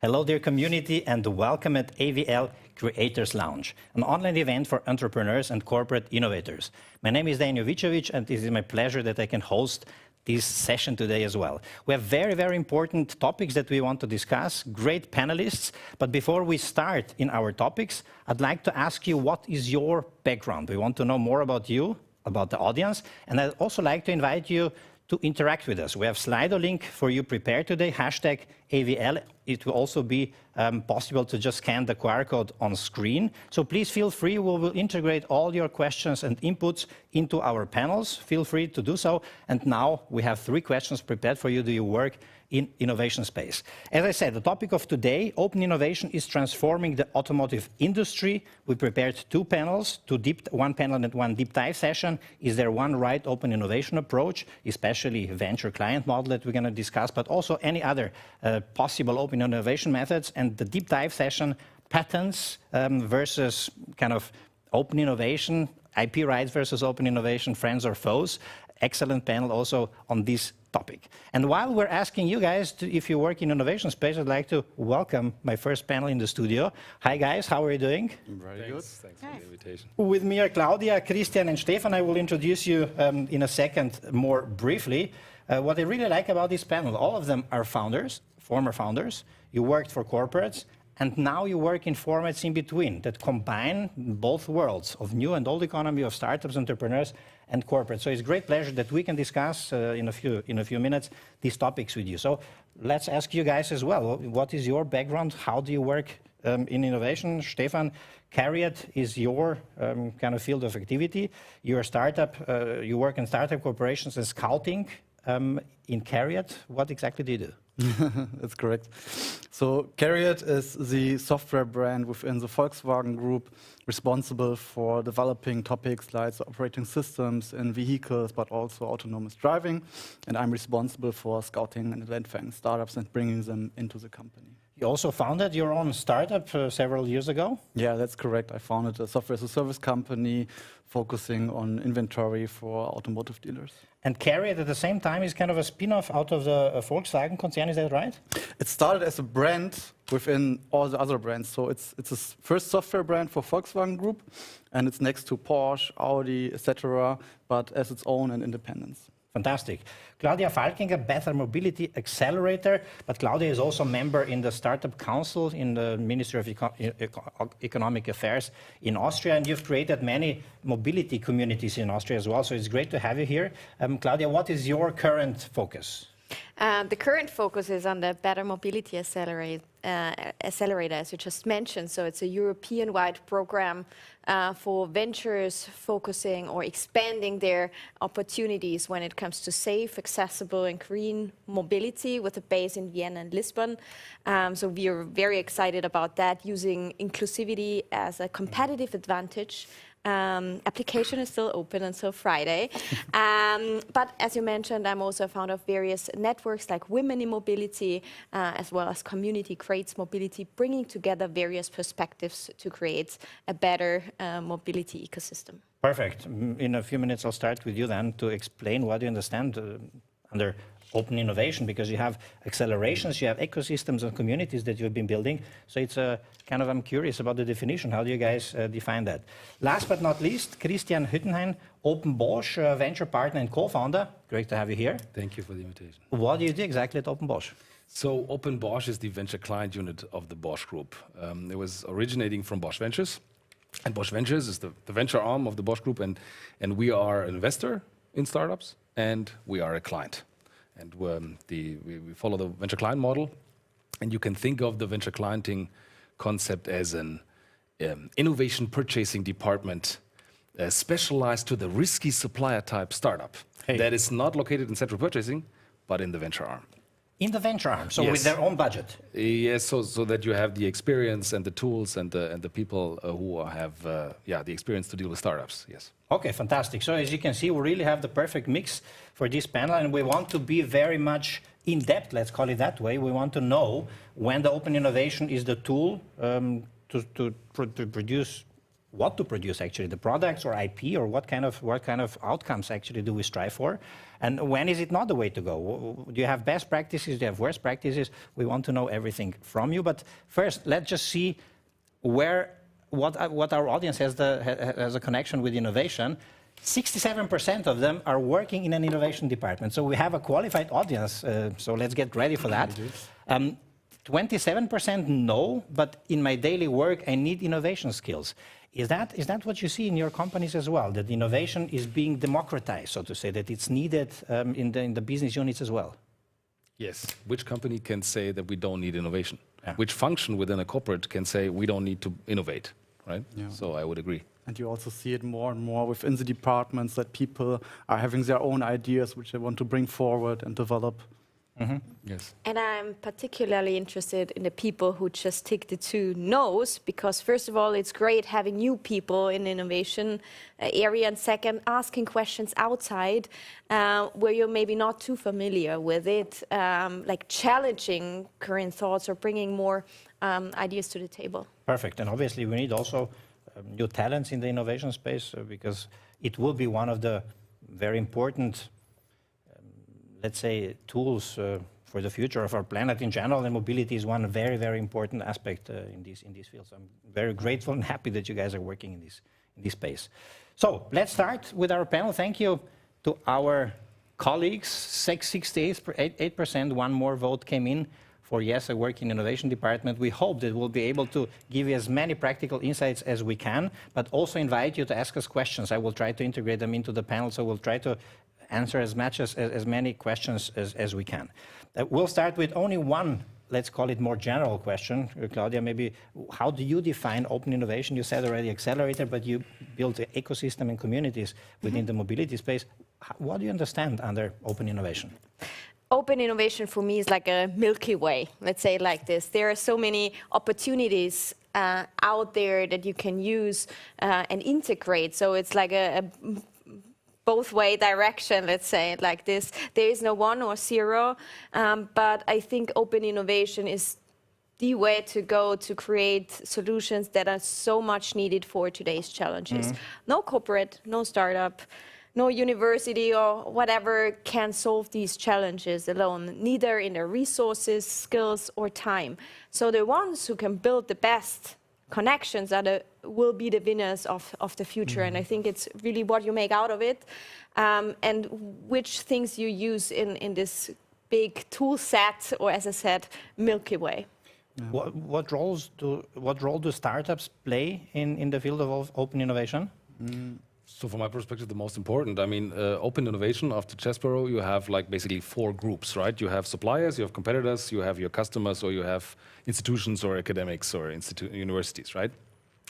Hello, dear community, and welcome at AVL Creators Lounge, an online event for entrepreneurs and corporate innovators. My name is Daniel Vicevic, and it is my pleasure that I can host this session today as well. We have very, very important topics that we want to discuss, great panelists, but before we start in our topics, I'd like to ask you, what is your background? We want to know more about you, about the audience, and I'd also like to invite you to interact with us. We have Slido link for you prepared today, hashtag AVL. It will also be possible to just scan the QR code on screen. So please feel free, we will integrate all your questions and inputs into our panels. Feel free to do so. And now we have 3 questions prepared for you. Do you work in innovation space? As I said, the topic of today, open innovation is transforming the automotive industry. We prepared 2 panels, one panel and 1 deep dive session. Is there one right open innovation approach, especially venture client model that we're going to discuss, but also any other possible open innovation methods, and the deep dive session, patents versus kind of open innovation, IP rights versus open innovation, friends or foes. Excellent panel also on this topic. And while we're asking you guys if you work in innovation space, I'd like to welcome my first panel in the studio. Hi guys, how are you doing? Very good. Thanks for the invitation. With me are Claudia, Christian and Stefan. I will introduce you in a second more briefly. What I really like about this panel, all of them are founders, former founders. You worked for corporates, and now you work in formats in between that combine both worlds of new and old economy, of startups, entrepreneurs, and corporate. So it's a great pleasure that we can discuss in a few minutes these topics with you. So let's ask you guys as well, what is your background? How do you work in innovation? Stefan, Carriot is your kind of field of activity. You're a startup, you work in startup corporations and scouting in Carriot. What exactly do you do? That's correct. So Carriot is the software brand within the Volkswagen Group responsible for developing topics like the operating systems in vehicles, but also autonomous driving. And I'm responsible for scouting and identifying startups and bringing them into the company. You also founded your own startup several years ago? Yeah, that's correct. I founded a software as a service company focusing on inventory for automotive dealers. And Carriot at the same time is kind of a spin-off out of the Volkswagen concern, is that right? It started as a brand within all the other brands. So it's a first software brand for Volkswagen Group, and it's next to Porsche, Audi, etc., but as its own and independence. Fantastic. Claudia Falkinger, Better Mobility Accelerator, but Claudia is also a member in the Startup Council in the Ministry of Economic Affairs in Austria, and you've created many mobility communities in Austria as well, so it's great to have you here. Claudia, what is your current focus? The current focus is on the Better Mobility Accelerator, as you just mentioned. So it's a European-wide program for ventures focusing or expanding their opportunities when it comes to safe, accessible and green mobility with a base in Vienna and Lisbon. So we are very excited about that, using inclusivity as a competitive advantage. Application is still open until Friday. But as you mentioned, I'm also a founder of various networks like Women in Mobility, as well as Community Creates Mobility, bringing together various perspectives to create a better mobility ecosystem. Perfect. In a few minutes, I'll start with you then to explain what you understand under open innovation, because you have accelerations, you have ecosystems and communities that you've been building. So it's a kind of, I'm curious about the definition. How do you guys define that? Last but not least, Christian Hüttenheim, Open Bosch venture partner and co-founder. Great to have you here. Thank you for the invitation. What do you do exactly at Open Bosch? So Open Bosch is the venture client unit of the Bosch Group. It was originating from Bosch Ventures. And Bosch Ventures is the venture arm of the Bosch Group. And we are an investor in startups, and we are a client. And we follow the venture client model. And you can think of the venture clienting concept as an innovation purchasing department specialized to the risky supplier type startup that is not located in central purchasing, but in the venture arm. In the venture arm, so yes. With their own budget? Yes, so that you have the experience and the tools and the people who have the experience to deal with startups, yes. Okay, fantastic. So as you can see, we really have the perfect mix for this panel, and we want to be very much in depth, let's call it that way. We want to know when the open innovation is the tool to produce what to produce actually, the products or IP, or what kind of outcomes actually do we strive for, and when is it not the way to go? Do you have best practices? Do you have worst practices? We want to know everything from you. But first, let's just see what our audience has a connection with innovation. 67% of them are working in an innovation department. So we have a qualified audience. So let's get ready for that. 27% no, but in my daily work, I need innovation skills. Is that what you see in your companies as well, that innovation is being democratized, so to say, that it's needed in the business units as well? Yes. Which company can say that we don't need innovation? Yeah. Which function within a corporate can say we don't need to innovate, right? Yeah. So I would agree. And you also see it more and more within the departments that people are having their own ideas which they want to bring forward and develop. Mm-hmm. Yes. And I'm particularly interested in the people who just tick the 2 no's, because first of all, it's great having new people in the innovation area, and second, asking questions outside where you're maybe not too familiar with it, like challenging current thoughts or bringing more ideas to the table. Perfect. And obviously we need also new talents in the innovation space because it will be one of the very important let's say, tools for the future of our planet in general, and mobility is one very, very important aspect in these fields. I'm very grateful and happy that you guys are working in this space. So let's start with our panel. Thank you to our colleagues. 68%, one more vote came in for yes, I work in innovation department. We hope that we'll be able to give you as many practical insights as we can, but also invite you to ask us questions. I will try to integrate them into the panel, so we'll try to answer as many questions as we can. We'll start with only one, let's call it more general question. Claudia, maybe how do you define open innovation? You said already accelerator, but you built an ecosystem and communities within the mobility space. What do you understand under open innovation? Open innovation for me is like a Milky Way, let's say it like this. There are so many opportunities out there that you can use and integrate. So it's like a both-way direction, let's say it like this. There is no 1 or 0, but I think open innovation is the way to go to create solutions that are so much needed for today's challenges. No corporate, no startup, no university or whatever can solve these challenges alone, neither in their resources, skills, or time. So the ones who can build the best connections will be the winners of the future. And I think it's really what you make out of it and which things you use in this big tool set, or as I said, Milky Way. Yeah. What role do startups play in the field of open innovation? So from my perspective, the most important, I mean, open innovation after Chessborough, you have like basically 4 groups, right? You have suppliers, you have competitors, you have your customers, or you have institutions or academics or universities, right?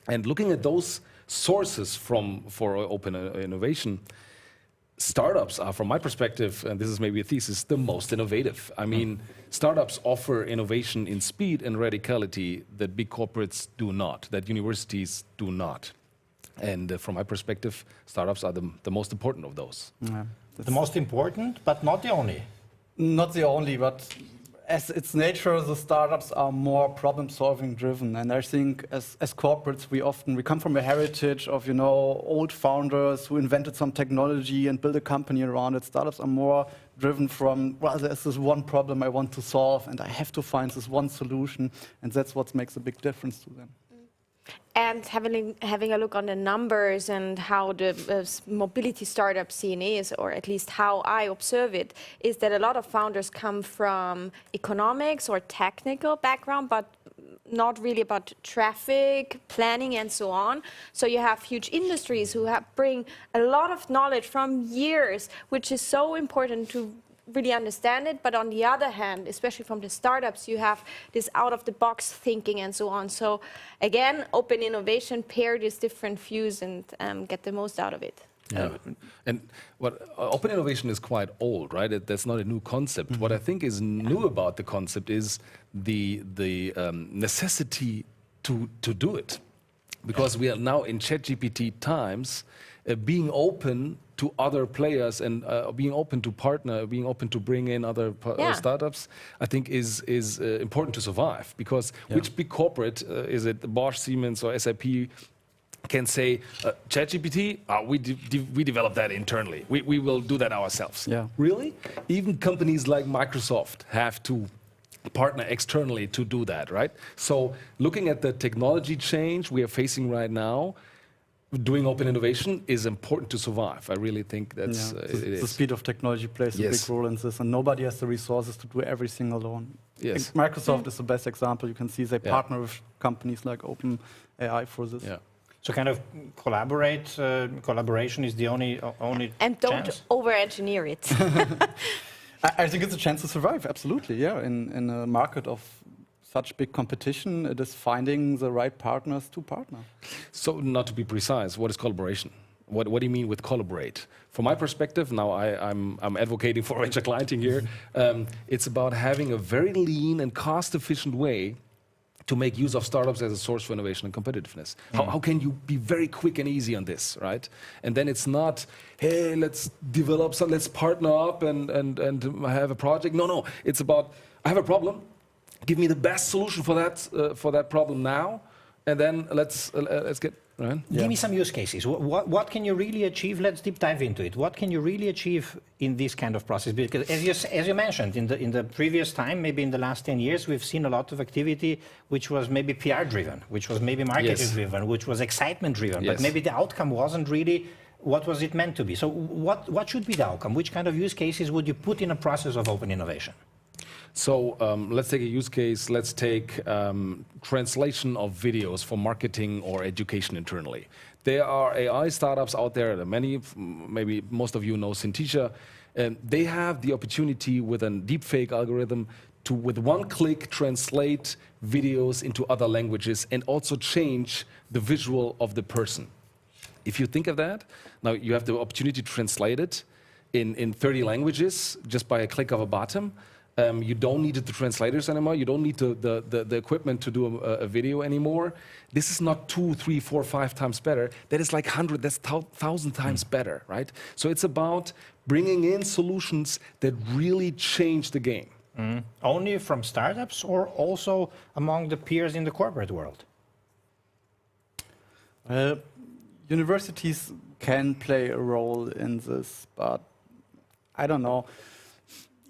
And looking at those sources for open innovation, startups are, from my perspective, and this is maybe a thesis, the most innovative. I mean, startups offer innovation in speed and radicality that big corporates do not, that universities do not. And from my perspective, startups are the most important of those. Yeah, the most important, but not the only. Not the only, but as its nature, the startups are more problem-solving driven. And I think as corporates, we come from a heritage of, old founders who invented some technology and built a company around it. Startups are more driven from, well, there's this one problem I want to solve, and I have to find this one solution. And that's what makes a big difference to them. And having a look on the numbers and how the mobility startup scene is, or at least how I observe it, is that a lot of founders come from economics or technical background, but not really about traffic, planning, and so on. So you have huge industries who bring a lot of knowledge from years, which is so important to really understand it. But on the other hand, especially from the startups, you have this out-of-the-box thinking and so on. So again, open innovation, pair these different views and get the most out of it. Yeah, and open innovation is quite old, right? That's not a new concept. What I think is new about the concept is the necessity to do it, because we are now in ChatGPT times, being open to other players and being open to partner, being open to bring in other startups, I think is important to survive. Because which big corporate, is it Bosch, Siemens, or SAP, can say, ChatGPT, we developed that internally. We will do that ourselves. Yeah. Really? Even companies like Microsoft have to partner externally to do that, right? So looking at the technology change we are facing right now, doing open innovation is important to survive. I really think that's the speed of technology plays a big role in this, and nobody has the resources to do everything alone. Yes. Microsoft is the best example. You can see they partner with companies like OpenAI for this. Yeah. So kind of collaboration is the only And don't chance? over-engineer it. I think it's a chance to survive, absolutely, yeah. In a market of such big competition, it is finding the right partners to partner. So not to be precise, what is collaboration? What do you mean with collaborate? From my perspective, now I'm advocating for venture clienting here, it's about having a very lean and cost-efficient way to make use of startups as a source for innovation and competitiveness. How can you be very quick and easy on this, right? And then it's not, hey, let's develop some, let's partner up and have a project. No, it's about, I have a problem, give me the best solution for that problem now, and then let's get, right? Give me some use cases. What can you really achieve? Let's deep dive into it. What can you really achieve in this kind of process? Because as you mentioned, in the previous time, maybe in the last 10 years, we've seen a lot of activity which was maybe PR-driven, which was maybe marketing-driven, which was excitement-driven, but maybe the outcome wasn't really what was it meant to be. So what should be the outcome? Which kind of use cases would you put in a process of open innovation? So let's take a use case. Let's take translation of videos for marketing or education internally. There are AI startups out there, many, maybe most of you know Synthesia, and they have the opportunity with a deepfake algorithm to, with one click, translate videos into other languages and also change the visual of the person. If you think of that, now you have the opportunity to translate it in 30 languages just by a click of a button. You don't need the translators anymore. You don't need the equipment to do a video anymore. This is not 2, 3, 4, 5 times better. That is like 100, that's 1,000 times better, right? So it's about bringing in solutions that really change the game. Only from startups or also among the peers in the corporate world? Universities can play a role in this, but I don't know.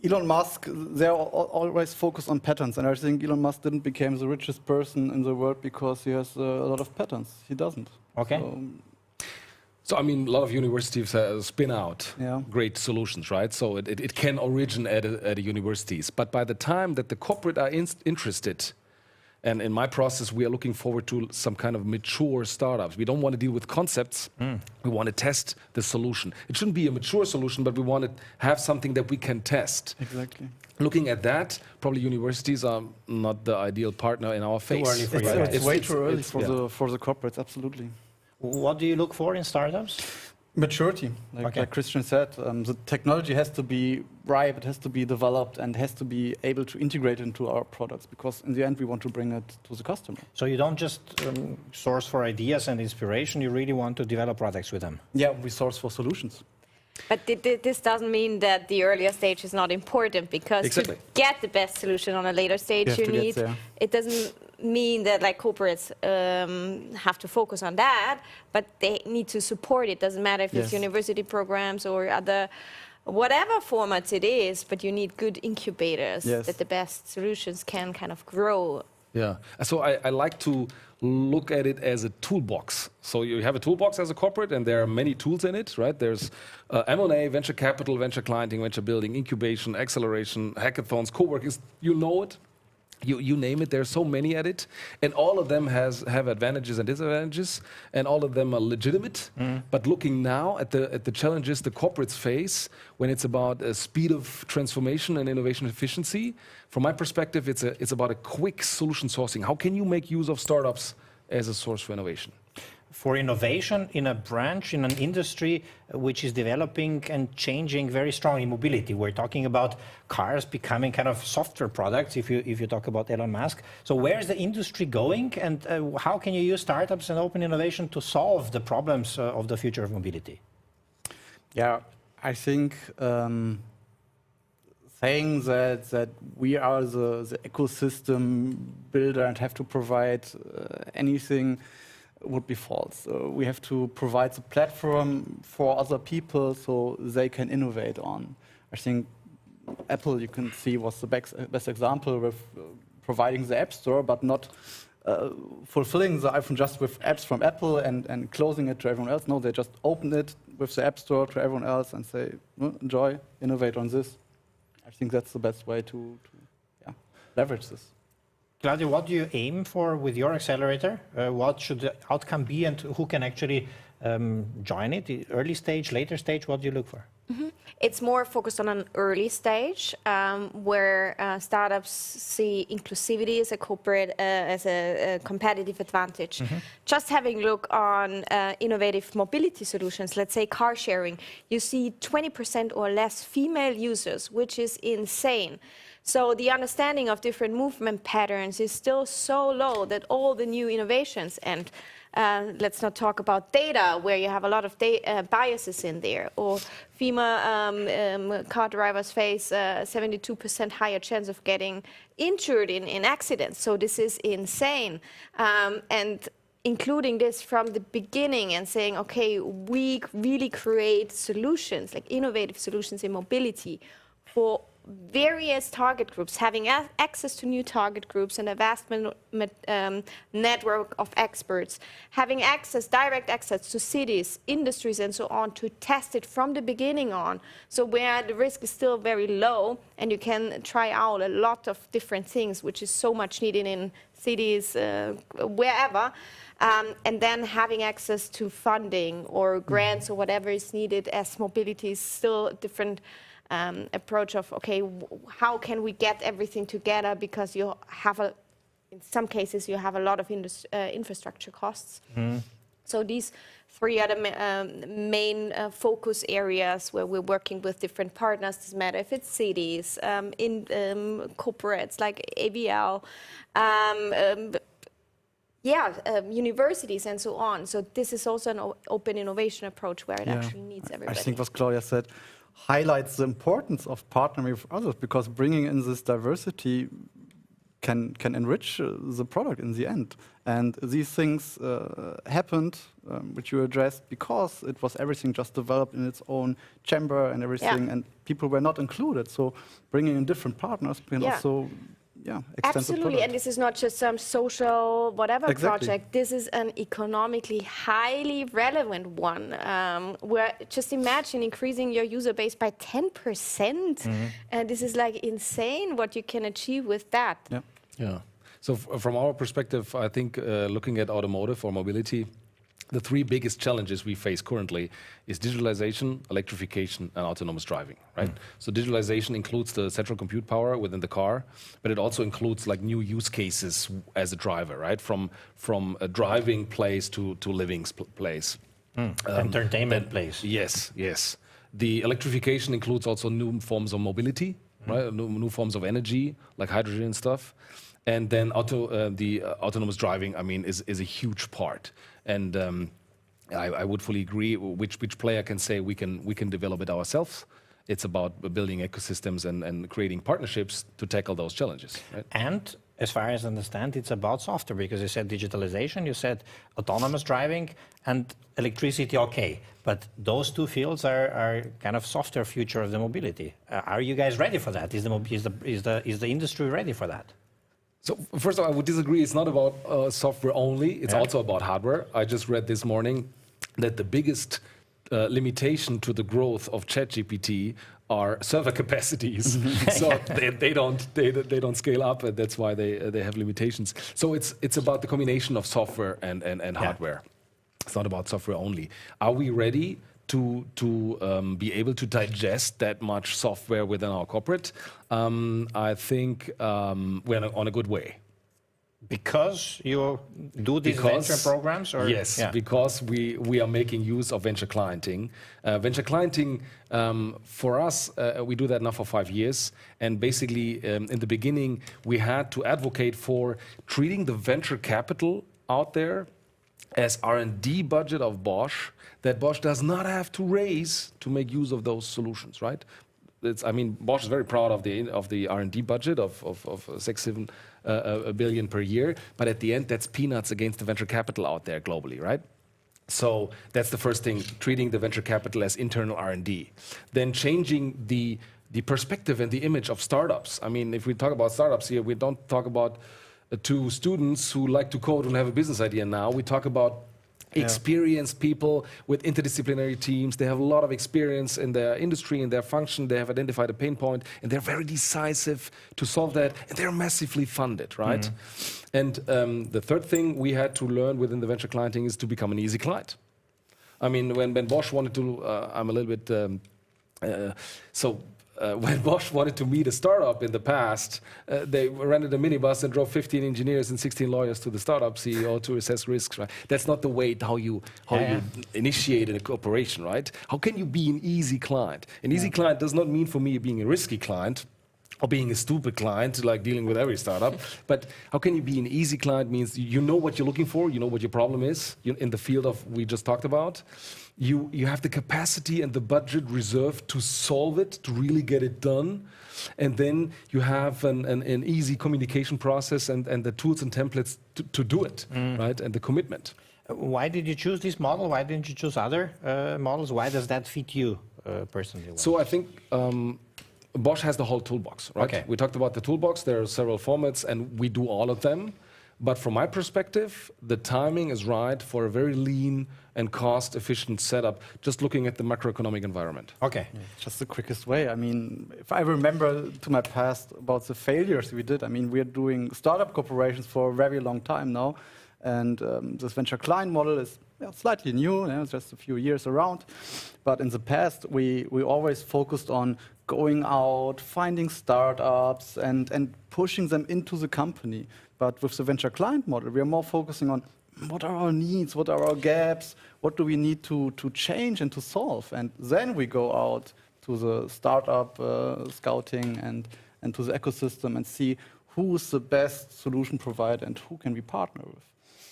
Elon Musk, they're always focused on patents, and I think Elon Musk didn't become the richest person in the world because he has a lot of patents. He doesn't. Okay. So I mean, a lot of universities spin out great solutions, right? So it can origin at the universities. But by the time that the corporate are interested, and in my process, we are looking forward to some kind of mature startups. We don't want to deal with concepts. We want to test the solution. It shouldn't be a mature solution, but we want to have something that we can test. Exactly. Looking at that, probably universities are not the ideal partner in our face. Too early for you guys. It's way too early for the corporates, absolutely. What do you look for in startups? Maturity, like Christian said. The technology has to be ripe, it has to be developed, and has to be able to integrate into our products, because in the end we want to bring it to the customer. So you don't just source for ideas and inspiration, you really want to develop products with them? Yeah, we source for solutions. But this doesn't mean that the earlier stage is not important, because to get the best solution on a later stage, you need. It doesn't mean that like corporates have to focus on that, but they need to support it. Doesn't matter if it's university programs or other, whatever formats it is, but you need good incubators that the best solutions can kind of grow. Yeah, so I like to look at it as a toolbox. So you have a toolbox as a corporate, and there are many tools in it, right? There's M&A, venture capital, venture clienting, venture building, incubation, acceleration, hackathons, co-working, you know it. You name it, there's so many at it, and all of them have advantages and disadvantages, and all of them are legitimate. But looking now at the challenges the corporates face when it's about speed of transformation and innovation efficiency, from my perspective, it's about a quick solution sourcing. How can you make use of startups as a source for innovation? For innovation in a branch, in an industry which is developing and changing very strongly, mobility. We're talking about cars becoming kind of software products, if you talk about Elon Musk. So where is the industry going, and how can you use startups and open innovation to solve the problems of the future of mobility? Yeah, I think saying that we are the ecosystem builder and have to provide anything would be false. We have to provide the platform for other people so they can innovate on. I think Apple, you can see, was the best example with providing the App Store, but not fulfilling the iPhone just with apps from Apple and closing it to everyone else. No, they just open it with the App Store to everyone else and say, enjoy, innovate on this. I think that's the best way to leverage this. Claudio, what do you aim for with your accelerator? What should the outcome be, and who can actually join it? The early stage, later stage, what do you look for? It's more focused on an early stage where startups see inclusivity as a corporate, as a competitive advantage. Just having a look on innovative mobility solutions, let's say car sharing, you see 20% or less female users, which is insane. So the understanding of different movement patterns is still so low that all the new innovations, and let's not talk about data, where you have a lot of biases in there, or female car drivers face 72% higher chance of getting injured in accidents. So this is insane. And including this from the beginning and saying, okay, we really create solutions, like innovative solutions in mobility for various target groups, having access to new target groups and a vast network of experts, having direct access to cities, industries, and so on, to test it from the beginning on, so where the risk is still very low, and you can try out a lot of different things, which is so much needed in cities, wherever, and then having access to funding or grants or whatever is needed, as mobility is still a different approach of, okay, how can we get everything together, because you have in some cases you have a lot of infrastructure costs. So these three are the main focus areas where we're working with different partners. Doesn't matter if it's cities, in corporates like AVL, universities and so on. So this is also an open innovation approach where it actually needs everybody. I think what Claudia said highlights the importance of partnering with others, because bringing in this diversity can enrich the product in the end. And these things happened, which you addressed, because it was everything just developed in its own chamber and everything, and people were not included. So bringing in different partners can also absolutely, and this is not just some social whatever project. This is an economically highly relevant one. Where just imagine increasing your user base by 10%, and this is like insane what you can achieve with that. Yeah. So from our perspective, I think looking at automotive or mobility, the three biggest challenges we face currently is digitalization, electrification, and autonomous driving, right? So digitalization includes the central compute power within the car, but it also includes like new use cases as a driver, right? From a driving place to living place. Entertainment place. Yes. The electrification includes also new forms of mobility, right? New forms of energy, like hydrogen and stuff. And then the autonomous driving, I mean, is a huge part. And I would fully agree. Which player can say we can develop it ourselves? It's about building ecosystems and creating partnerships to tackle those challenges. Right? And as far as I understand, it's about software, because you said digitalization, you said autonomous driving, and electricity. Okay, but those two fields are kind of software future of the mobility. Are you guys ready for that? Is the industry ready for that? So first of all, I would disagree. It's not about software only. It's also about hardware. I just read this morning that the biggest limitation to the growth of ChatGPT are server capacities. So they don't scale up, and that's why they have limitations. So it's about the combination of software and hardware. It's not about software only. Are we ready to be able to digest that much software within our corporate? I think we're on a good way. Because you do these venture programs? Or? Yes, because we are making use of venture clienting. Venture clienting, for us, we do that now for 5 years. And basically, in the beginning, we had to advocate for treating the venture capital out there as R&D budget of Bosch, that Bosch does not have to raise to make use of those solutions, right? I mean, Bosch is very proud of the R&D budget of 6-7 billion per year, but at the end, that's peanuts against the venture capital out there globally, right? So that's the first thing, treating the venture capital as internal R&D. Then changing the perspective and the image of startups. I mean, if we talk about startups here, we don't talk about two students who like to code and have a business idea now. We talk about experienced people with interdisciplinary teams. They have a lot of experience in their industry, in their function. They have identified a pain point, and they're very decisive to solve that, and they're massively funded, right? And the third thing we had to learn within the venture clienting is to become an easy client. I mean, when Bosch wanted to, I'm a little bit, when Bosch wanted to meet a startup in the past, they rented a minibus and drove 15 engineers and 16 lawyers to the startup CEO to assess risks. Right? That's not the way how you initiate a cooperation, right? How can you be an easy client? An easy client does not mean for me being a risky client or being a stupid client, like dealing with every startup. But how can you be an easy client means you know what you're looking for, you know what your problem is in the field of we just talked about. You have the capacity and the budget reserved to solve it, to really get it done. And then you have an easy communication process and the tools and templates to do it, right? And the commitment. Why did you choose this model? Why didn't you choose other models? Why does that fit you personally? So I think Bosch has the whole toolbox, right? Okay. We talked about the toolbox. There are several formats, and we do all of them. But from my perspective, the timing is right for a very lean and cost-efficient setup, just looking at the macroeconomic environment. Okay. Yeah, just the quickest way. I mean, if I remember to my past about the failures we did, I mean, we're doing startup corporations for a very long time now. And this venture client model is slightly new, it's just a few years around. But in the past, we always focused on going out, finding startups, and pushing them into the company. But with the venture client model, we are more focusing on what are our needs, what are our gaps, what do we need to change and to solve. And then we go out to the startup scouting and to the ecosystem and see who's the best solution provider and who can we partner with.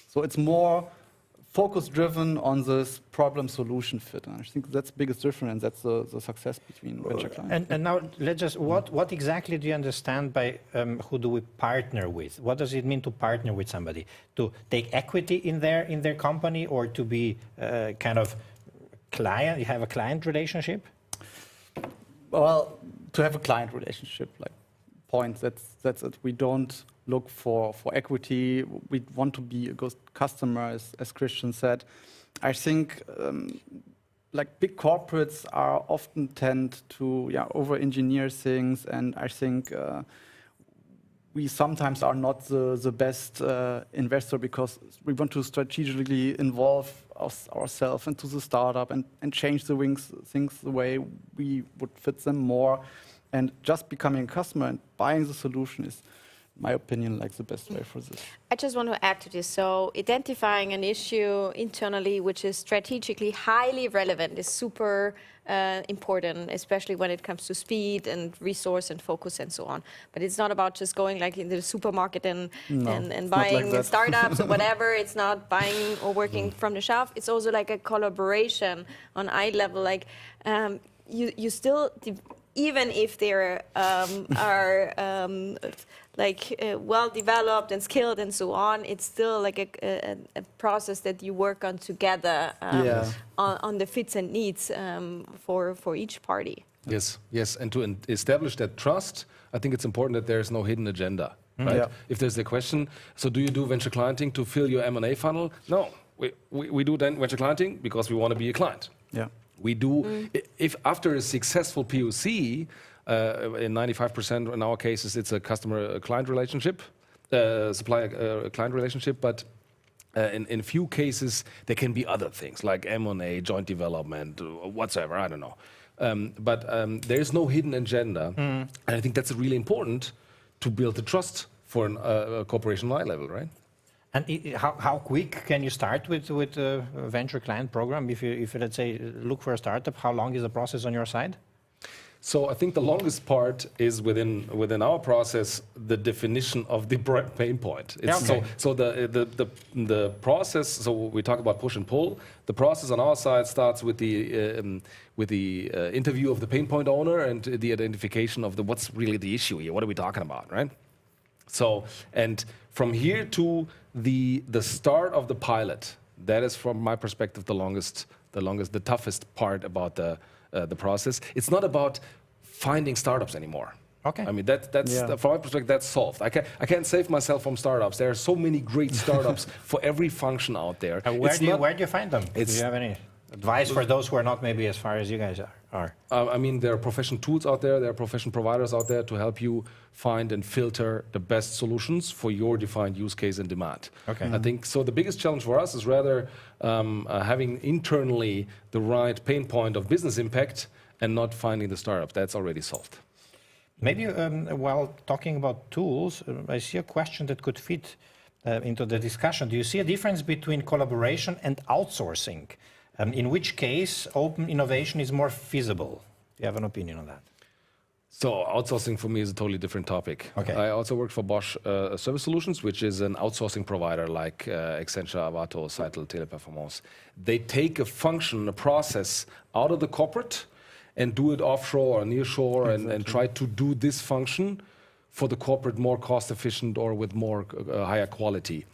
So it's more focus-driven on this problem-solution fit. And I think that's the biggest difference, and that's the success between venture clients. And now, let's just, what exactly do you understand by who do we partner with? What does it mean to partner with somebody? To take equity in their company, or to be kind of client, you have a client relationship? Well, to have a client relationship, like point, that's it. We don't look for equity. We want to be a good customer, as Christian said. I think like big corporates are often tend to over-engineer things, and I think we sometimes are not the best investor because we want to strategically involve ourselves into the startup and change the things the way we would fit them more. And just becoming a customer and buying the solution is, in my opinion, like the best way for this. I just want to add to this. So identifying an issue internally which is strategically highly relevant is super important, especially when it comes to speed and resource and focus and so on. But it's not about just going like into the supermarket and buying like startups or whatever. It's not buying or working from the shelf. It's also like a collaboration on eye level. Like you still, even if they are well developed and skilled and so on, it's still like a process that you work on together on the fits and needs for each party. Yes, yes, and to establish that trust, I think it's important that there is no hidden agenda. Right? Yeah. If there's the question, so do you do venture clienting to fill your M&A funnel? No, we do then venture clienting because we want to be a client. Yeah. We do, if after a successful POC, in 95% in our cases, it's a customer-client relationship, supplier-client relationship, but in few cases, there can be other things like M&A, joint development, whatsoever, I don't know. But there is no hidden agenda, and I think that's really important to build the trust for a corporation eye level, right? And how quick can you start with a venture client program? If you, let's say, look for a startup, how long is the process on your side? So I think the longest part is within our process, the definition of the pain point. It's so the process. So we talk about push and pull. The process on our side starts with the interview of the pain point owner and the identification of what's really the issue here. What are we talking about, right? So and from here to the start of the pilot, that is from my perspective the toughest part about the process. It's not about finding startups anymore. Okay. I mean, that's from my perspective, that's solved. I can't save myself from startups. There are so many great startups for every function out there. Where do you find them? Do you have any advice for those who are not maybe as far as you guys are? I mean, there are professional tools out there. There are professional providers out there to help you find and filter the best solutions for your defined use case and demand. Okay. I think so. The biggest challenge for us is rather having internally the right pain point of business impact and not finding the startup. That's already solved. Maybe while talking about tools, I see a question that could fit into the discussion. Do you see a difference between collaboration and outsourcing? In which case, open innovation is more feasible? Do you have an opinion on that? So outsourcing for me is a totally different topic. Okay. I also work for Bosch Service Solutions, which is an outsourcing provider like Accenture, Avato, Seitel, Teleperformance. They take a function, a process out of the corporate and do it offshore or nearshore and try to do this function for the corporate more cost efficient or with more higher quality.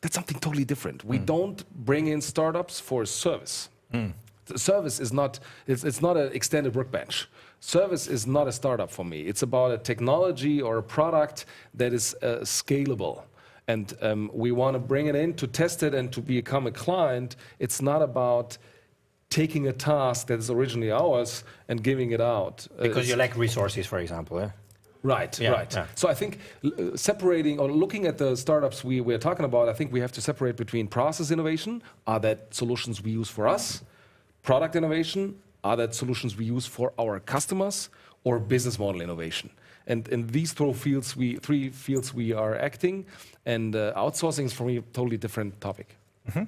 That's something totally different. We don't bring in startups for service. The service is not, it's not an extended workbench. Service is not a startup for me. It's about a technology or a product that is scalable. And we want to bring it in to test it and to become a client. It's not about taking a task that is originally ours and giving it out. Because you lack resources, for example. Eh? Right, Yeah, right. yeah. So I think separating or looking at the startups we're talking about, I think we have to separate between process innovation, are that solutions we use for us, product innovation, are that solutions we use for our customers, or business model innovation. And in these three fields we are acting, and outsourcing is for me a totally different topic. Mm-hmm.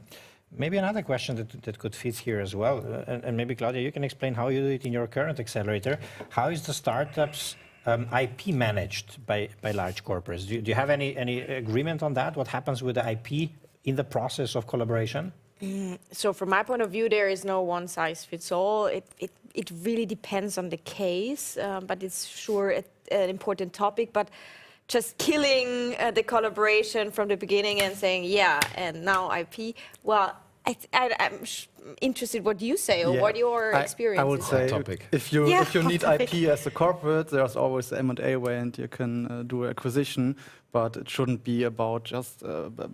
Maybe another question that could fit here as well, and maybe Claudia, you can explain how you do it in your current accelerator. How is the startups IP managed by large corporates? Do you have any agreement on that? What happens with the IP in the process of collaboration? So from my point of view, there is no one size fits all. It really depends on the case, but it's sure an important topic. But just killing the collaboration from the beginning and saying, yeah, and now IP, well, I'm interested what you say or what your experience is. I would say if you need IP as a corporate, there's always the M&A way and you can do acquisition, but it shouldn't be about just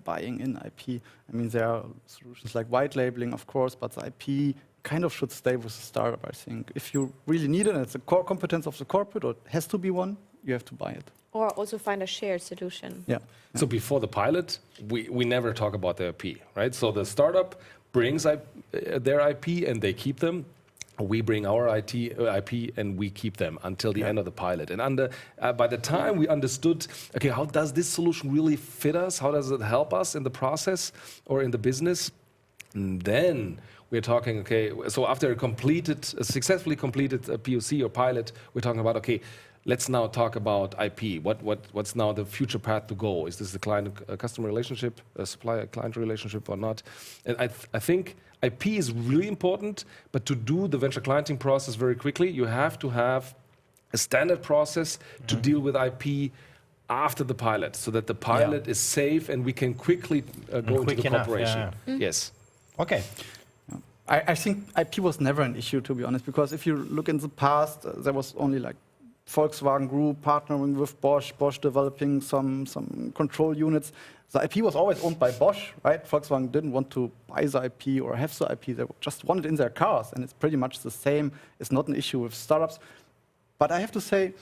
buying in IP. I mean, there are solutions like white labeling, of course, but the IP kind of should stay with the startup, I think. If you really need it and it's a core competence of the corporate or it has to be one, you have to buy it. Or also find a shared solution. Yeah. So before the pilot, we never talk about the IP, right? So the startup brings their IP and they keep them. We bring our IP and we keep them until the end of the pilot. And by the time we understood, okay, how does this solution really fit us? How does it help us in the process or in the business? And then we're talking, okay, so after a successfully completed POC or pilot, we're talking about, okay, let's now talk about IP. What's now the future path to go? Is this the client-customer relationship, a supplier-client relationship or not? And I think IP is really important, but to do the venture clienting process very quickly, you have to have a standard process to deal with IP after the pilot, so that the pilot is safe and we can quickly go into the cooperation. Yes. Okay. I think IP was never an issue, to be honest, because if you look in the past, there was only like Volkswagen Group partnering with Bosch, Bosch developing some control units. The IP was always owned by Bosch, right? Volkswagen didn't want to buy the IP or have the IP. They just wanted it in their cars, and it's pretty much the same. It's not an issue with startups. But I have to say,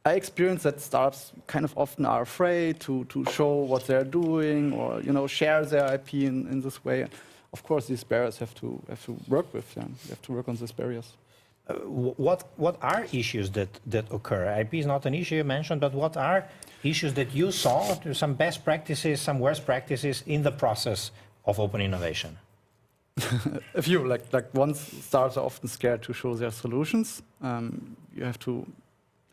I experience that startups kind of often are afraid to show what they're doing or share their IP in this way. Of course, these barriers have to work with them. You have to work on these barriers. What are issues that occur? IP is not an issue you mentioned, but what are issues that you saw, some best practices, some worst practices in the process of open innovation? If you like once startups are often scared to show their solutions, you have to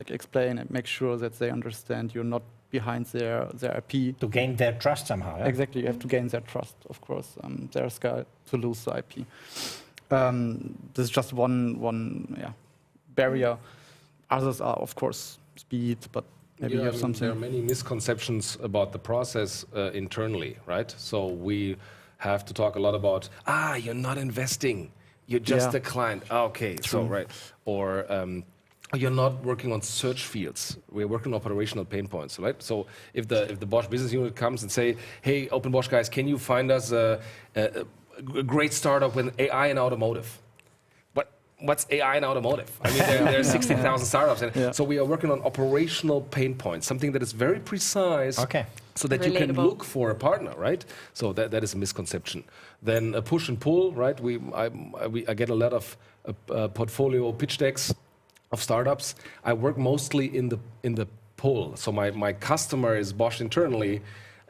like explain and make sure that they understand you're not behind their IP. To gain their trust somehow. Yeah? Exactly, you have to gain their trust, of course. They're scared to lose the IP. This is just one barrier. Others are, of course, speed, but maybe you have something. There are many misconceptions about the process internally, right? So we have to talk a lot about, you're not investing, you're just a client. Okay, so right. Or you're not working on search fields. We're working on operational pain points, right? So if the Bosch business unit comes and say, hey, Open Bosch guys, can you find us a great startup with AI in automotive? What's AI in automotive? I mean, there are 16,000 startups. And so we are working on operational pain points, something that is very precise. Okay. So that you can look for a partner, right? So that is a misconception. Then a push and pull, right? I get a lot of portfolio pitch decks of startups. I work mostly in the pull. So my customer is Bosch internally.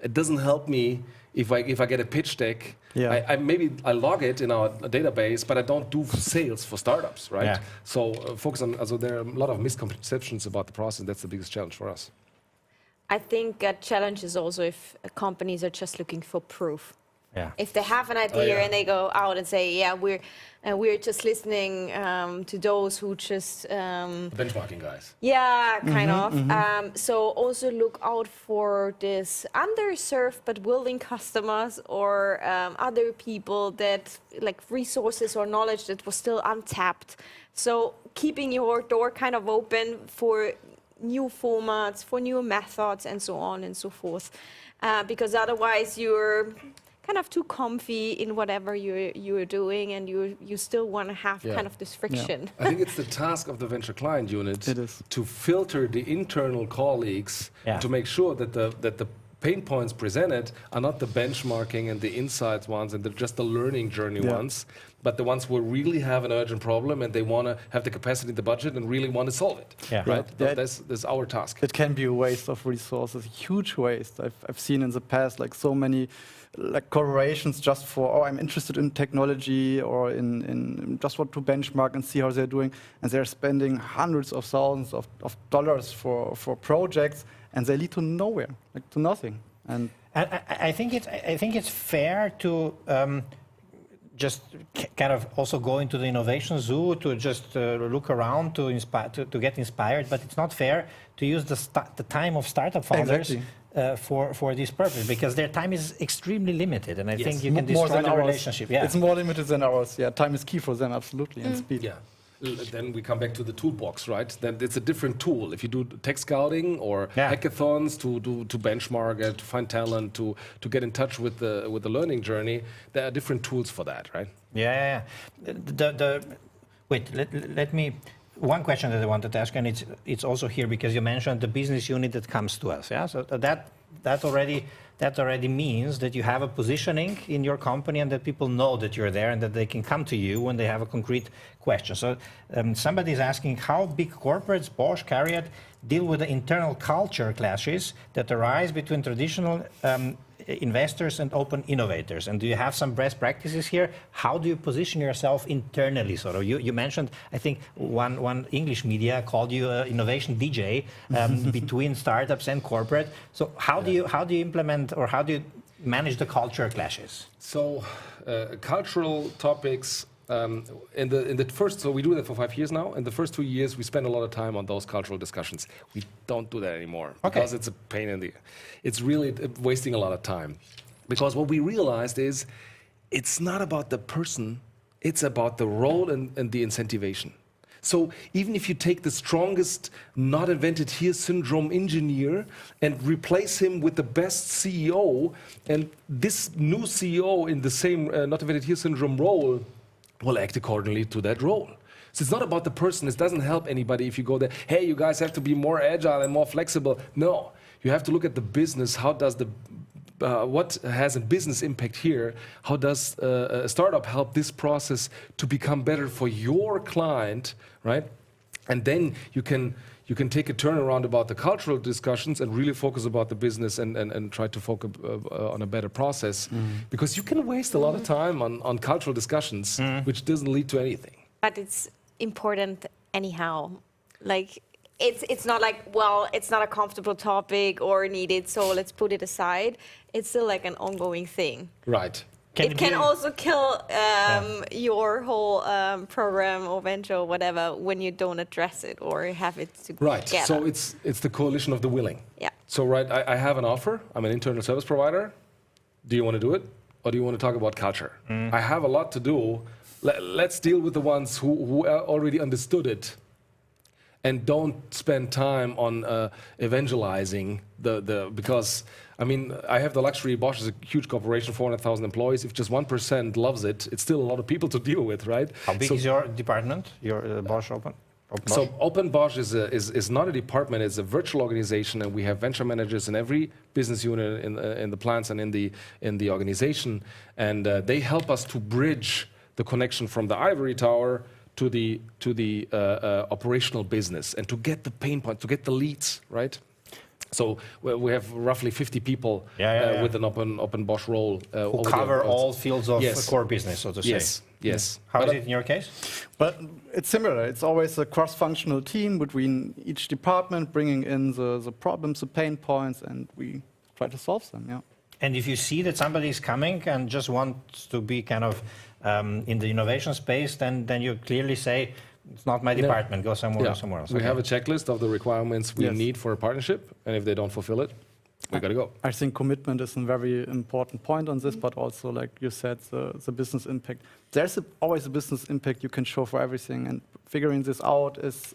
It doesn't help me if I get a pitch deck. I maybe log it in our database, but I don't do sales for startups, right? Yeah. So focus on. So there are a lot of misconceptions about the process. That's the biggest challenge for us. I think a challenge is also if companies are just looking for proof. Yeah. If they have an idea and they go out and say, yeah, we're just listening to those who just Benchmarking guys. Yeah, kind of. So also look out for this underserved but willing customers or other people that like resources or knowledge that was still untapped. So keeping your door kind of open for new formats, for new methods, and so on and so forth, because otherwise you're kind of too comfy in whatever you're doing, and you still want to have kind of this friction. I think it's the task of the venture client unit to filter the internal colleagues to make sure that the pain points presented are not the benchmarking and the insights ones and just the learning journey ones, but the ones who really have an urgent problem and they want to have the capacity, the budget, and really want to solve it. Right? That's our task. It can be a waste of resources, huge waste. I've seen in the past like so many like corporations just for, I'm interested in technology or in just want to benchmark and see how they're doing, and they're spending hundreds of thousands of dollars for projects, and they lead to nowhere, like to nothing. And I think it's fair to just kind of also go into the innovation zoo to just look around to inspire to get inspired, but it's not fair to use the time of startup founders for this purpose, because their time is extremely limited, and I think you can destroy the relationship. It's more limited than ours. Yeah, time is key for them, absolutely, and speed. Yeah. Then we come back to the toolbox, right? Then it's a different tool. If you do tech scouting or hackathons to benchmark it, to find talent, to get in touch with the learning journey, there are different tools for that, right? Yeah. Wait, let me. One question that I wanted to ask, and it's also here because you mentioned the business unit that comes to us. Yeah, so that already means that you have a positioning in your company and that people know that you're there and that they can come to you when they have a concrete question. So somebody is asking how big corporates, Bosch, Carriot, deal with the internal culture clashes that arise between traditional investors and open innovators. And do you have some best practices here? How do you position yourself internally? Sort of, you mentioned, I think one English media called you an innovation DJ between startups and corporate. So how do you implement, or how do you manage the culture clashes? So cultural topics. In the first, so we do that for 5 years now. In the first 2 years, we spend a lot of time on those cultural discussions. We don't do that anymore because it's a pain in the. It's really wasting a lot of time, because what we realized is, it's not about the person, it's about the role and the incentivation. So even if you take the strongest not invented here syndrome engineer and replace him with the best CEO, and this new CEO in the same not invented here syndrome role will act accordingly to that role. So it's not about the person. It doesn't help anybody if you go there, hey, you guys have to be more agile and more flexible. No, you have to look at the business. How does what has a business impact here? How does a startup help this process to become better for your client, right? And then you can take a turnaround about the cultural discussions and really focus about the business and try to focus on a better process. Because you can waste a lot of time on cultural discussions, which doesn't lead to anything. But it's important anyhow. Like, it's not like, well, it's not a comfortable topic or needed, so let's put it aside. It's still like an ongoing thing. Right. It can also kill your whole program or venture or whatever when you don't address it or have it together. Right. So it's the coalition of the willing. Yeah. So I have an offer. I'm an internal service provider. Do you want to do it, or do you want to talk about culture? I have a lot to do. Let's deal with the ones who already understood it, and don't spend time on evangelizing because. I mean, I have the luxury. Bosch is a huge corporation, 400,000 employees. If just 1% loves it, it's still a lot of people to deal with, right? How big is your department, your Bosch Open? So Open Bosch is not a department; it's a virtual organization, and we have venture managers in every business unit in the plants and in the organization, and they help us to bridge the connection from the ivory tower to the operational business, and to get the pain points, to get the leads, right? So we have roughly 50 people with an open Bosch role. Who cover all fields of core business, so to say. Yes. How is it in your case? But it's similar. It's always a cross-functional team between each department, bringing in the problems, the pain points, and we try to solve them, yeah. And if you see that somebody is coming and just wants to be kind of in the innovation space, then you clearly say, it's not my department, go somewhere else. We have a checklist of the requirements we need for a partnership, and if they don't fulfill it, we got to go. I think commitment is a very important point on this, but also, like you said, the business impact. There's always a business impact you can show for everything, and figuring this out is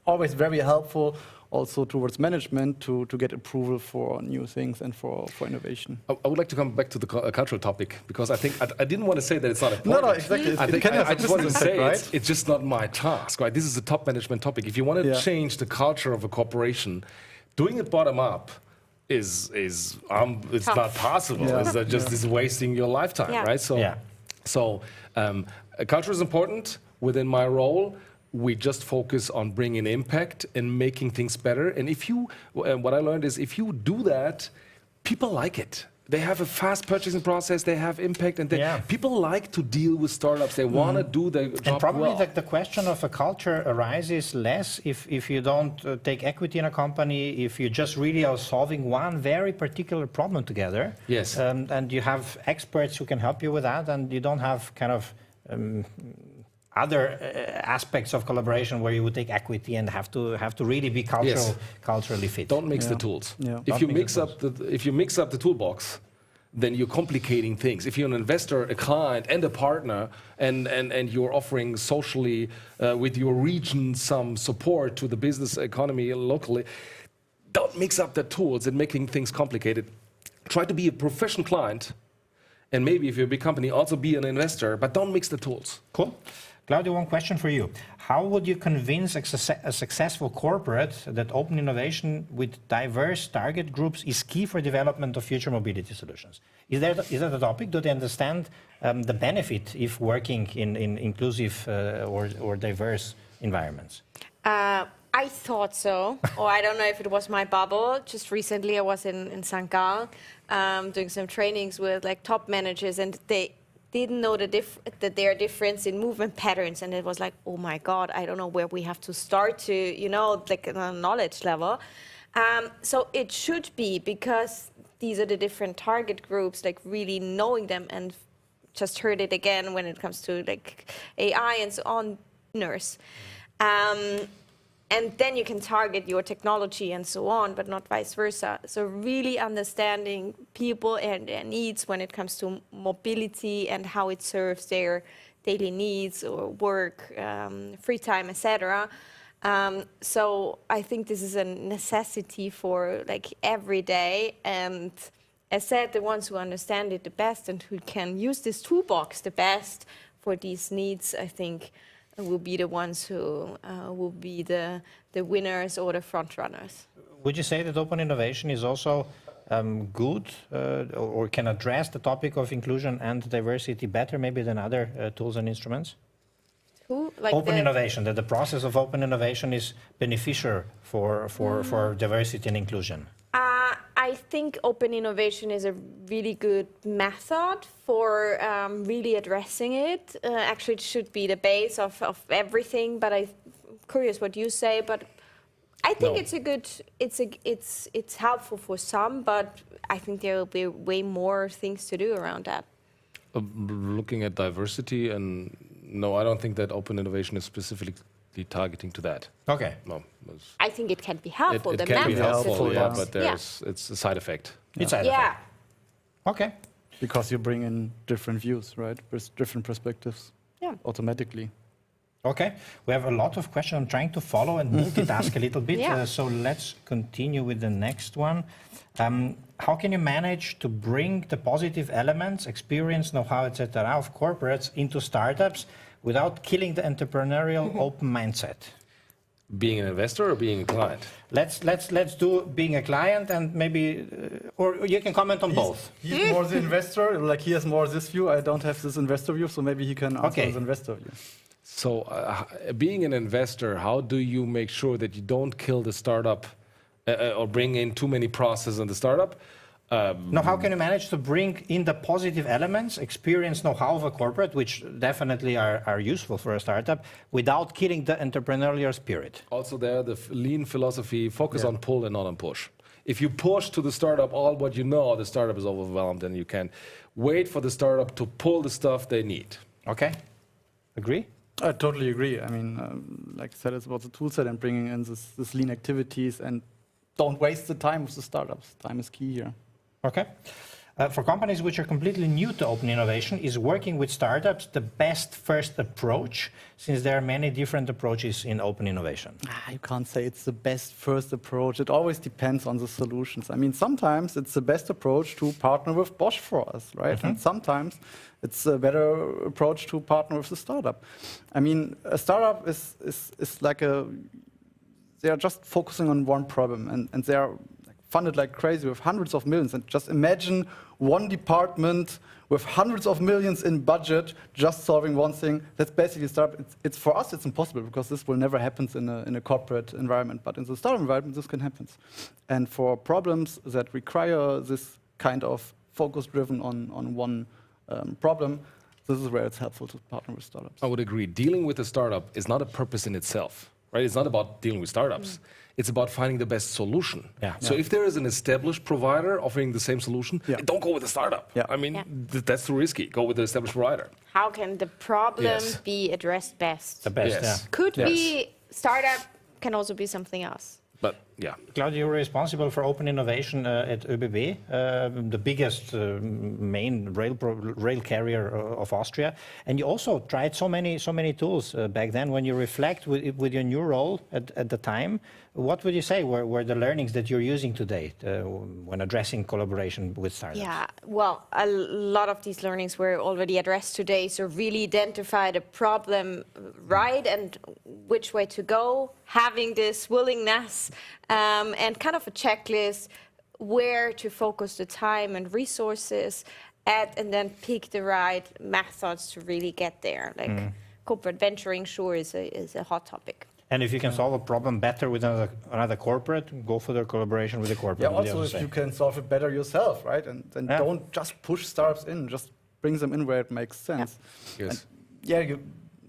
always very helpful also towards management to get approval for new things and for innovation. I would like to come back to the cultural topic, because I think I didn't want to say that it's not important. No, exactly. I just want to say right? it's just not my task, right? This is a top management topic. If you want to change the culture of a corporation, doing it bottom up is it's not possible. It's just is wasting your lifetime, right? So culture is important within my role. We just focus on bringing impact and making things better. And what I learned is if you do that, people like it. They have a fast purchasing process, they have impact, and people like to deal with startups. They want to do their job and probably well. the question of a culture arises less if you don't take equity in a company, if you just really are solving one very particular problem together. Yes. And you have experts who can help you with that, and you don't have kind of other aspects of collaboration where you would take equity and have to really be culturally fit. Don't mix the tools. Yeah. If you mix up the toolbox, then you're complicating things. If you're an investor, a client, and a partner, and you're offering socially with your region some support to the business economy locally, don't mix up the tools and making things complicated. Try to be a professional client, and maybe if you're a big company, also be an investor, but don't mix the tools. Cool. Claudio, one question for you. How would you convince a successful corporate that open innovation with diverse target groups is key for development of future mobility solutions? Is that a topic? Do they understand the benefit if working in inclusive or diverse environments? I thought so, or I don't know if it was my bubble. Just recently I was in St. Gall doing some trainings with like top managers, and they didn't know that there are difference in movement patterns, and it was like, oh my God, I don't know where we have to start to, like on a knowledge level. So it should be, because these are the different target groups, like really knowing them, and just heard it again when it comes to like AI and so on, nurse. And then you can target your technology and so on, but not vice versa. So really understanding people and their needs when it comes to mobility and how it serves their daily needs or work, free time, etc. So I think this is a necessity for like every day. And as said, the ones who understand it the best and who can use this toolbox the best for these needs, I think, will be the ones who will be the winners or the front runners. Would you say that open innovation is also good or can address the topic of inclusion and diversity better maybe than other tools and instruments? Who? Like Open innovation, that the process of open innovation is beneficial for diversity and inclusion. I think open innovation is a really good method for really addressing it. Actually, it should be the base of everything. But I'm curious what you say. But I think it's a good. It's helpful for some, but I think there will be way more things to do around that. Looking at diversity, and no, I don't think that open innovation is specifically targeting to that. Okay. No, I think it can be helpful. it the can be methods helpful, that yeah, we but use. it's a side effect. It's side Yeah. effect. Okay. Because you bring in different views, right? With different perspectives. Yeah. Automatically. Okay, we have a lot of questions. I'm trying to follow and multitask a little bit. Yeah. So let's continue with the next one. How can you manage to bring the positive elements, experience, know-how, etc., of corporates into startups without killing the entrepreneurial open mindset? Being an investor or being a client? Let's do being a client and maybe, or you can comment on both. He's more the investor, like he has more this view. I don't have this investor view, so maybe he can answer Okay. this investor view. So, being an investor, how do you make sure that you don't kill the startup or bring in too many processes in the startup? Now, how can you manage to bring in the positive elements, experience, know-how of a corporate, which definitely are useful for a startup, without killing the entrepreneurial spirit? Also there, the lean philosophy, focus on pull and not on push. If you push to the startup all what you know, the startup is overwhelmed, and you can wait for the startup to pull the stuff they need. Okay, agree? I totally agree. I mean, like I said, it's about the tool set and bringing in this lean activities, and don't waste the time with the startups. Time is key here. Okay. For companies which are completely new to open innovation, is working with startups the best first approach, since there are many different approaches in open innovation? You can't say it's the best first approach. It always depends on the solutions. I mean, sometimes it's the best approach to partner with Bosch for us, right? And sometimes it's a better approach to partner with the startup. I mean, a startup is like they are just focusing on one problem, and they are funded like crazy with hundreds of millions. And just imagine one department with hundreds of millions in budget just solving one thing. That's basically a startup. It's for us, it's impossible because this will never happen in a corporate environment. But in the startup environment, this can happen. And for problems that require this kind of focus driven on one problem, this is where it's helpful to partner with startups. I would agree. Dealing with a startup is not a purpose in itself, right? It's not about dealing with startups. It's about finding the best solution. Yeah. So if there is an established provider offering the same solution, Yeah. don't go with a startup. Yeah. I mean, that's too risky. Go with the established provider. How can the problem Yes. be addressed best? The best, Yes. yeah. Could Yes. be startup, can also be something else. But yeah. Claudia, you're responsible for open innovation at ÖBB, the biggest main rail carrier of Austria. And you also tried so many tools back then. When you reflect with your new role at the time, what would you say were the learnings that you're using today when addressing collaboration with startups? Yeah, well, a lot of these learnings were already addressed today. So really identify the problem right and which way to go, having this willingness and kind of a checklist where to focus the time and resources at, and then pick the right methods to really get there. Like corporate venturing, sure, is a hot topic. And if you can solve a problem better with another corporate, go for the collaboration with the corporate. Yeah, also if you can solve it better yourself, right? And then don't just push startups in, just bring them in where it makes sense. Yes. And yeah,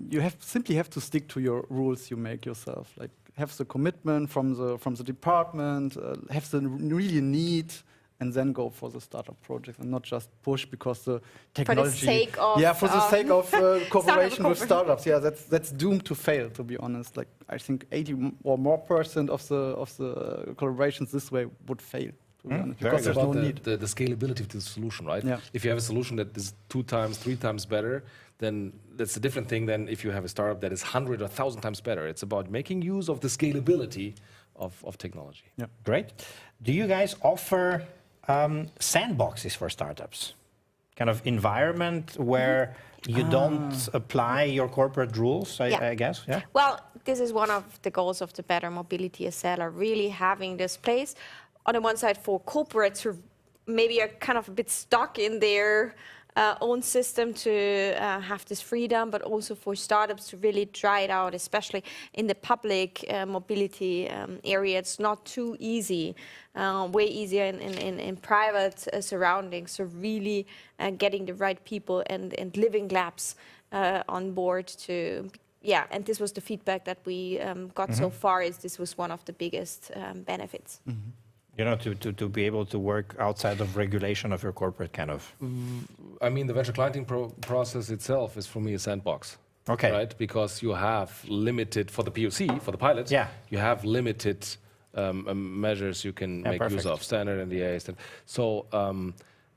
you simply have to stick to your rules you make yourself. Like have the commitment from the department, have the really need, and then go for the startup project and not just push because the technology. For the sake of for the sake of cooperation with corporate. startups. Yeah, that's doomed to fail. To be honest, like I think 80% or more of the collaborations this way would fail. To be honest, very because there's About no need. the scalability of the solution, right? Yeah. If you have a solution that is 2 times, 3 times better, then that's a different thing than if you have a startup that is 100 or 1,000 times better. It's about making use of the scalability of technology. Yeah. Great. Do you guys offer sandboxes for startups? Kind of environment where you don't apply your corporate rules, I guess? Yeah. Well, this is one of the goals of the Better Mobility Accelerator, really having this place on the one side for corporates who maybe are kind of a bit stuck in their own system to have this freedom, but also for startups to really try it out, especially in the public mobility area. It's not too easy, way easier in private surroundings. So really getting the right people and living labs on board to, and this was the feedback that we got so far, is this was one of the biggest benefits. You know, to be able to work outside of regulation of your corporate kind of. I mean, the venture clienting process itself is for me a sandbox. Okay. Right? Because you have limited, for the POC, for the pilots, you have limited measures you can make use of, standard NDAs. So,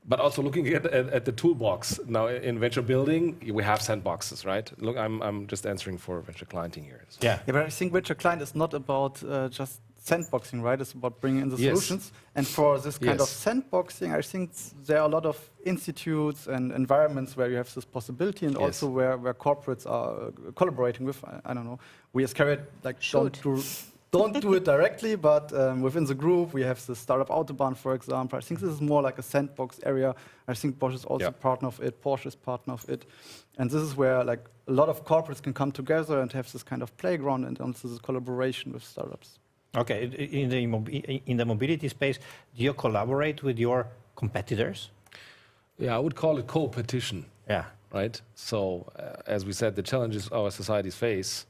but also looking at the toolbox. Now, in venture building, we have sandboxes, right? Look, I'm just answering for venture clienting here. So. Yeah, but I think venture client is not about just sandboxing, right? It's about bringing in the solutions. And for this kind of sandboxing, I think there are a lot of institutes and environments where you have this possibility, and also where corporates are collaborating with. I don't know. We as Carriot don't do it directly, but within the group, we have the startup Autobahn, for example. I think this is more like a sandbox area. I think Bosch is also partner of it. Porsche is partner of it. And this is where like a lot of corporates can come together and have this kind of playground and also this collaboration with startups. Okay, in the mobility space, do you collaborate with your competitors? Yeah, I would call it co-petition. Yeah. Right? So, as we said, the challenges our societies face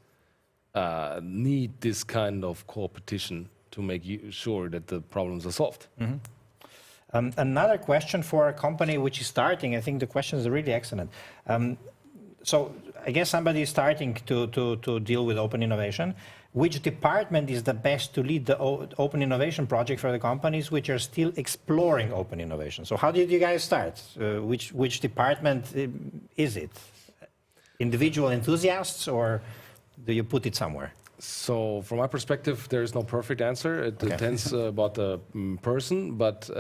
need this kind of co-petition to make sure that the problems are solved. Another question for a company which is starting, I think the question is really excellent. So I guess somebody is starting to deal with open innovation. Which department is the best to lead the open innovation project for the companies which are still exploring open innovation? So how did you guys start? Which department is it? Individual enthusiasts, or do you put it somewhere? So from my perspective, there is no perfect answer. It depends about the person, but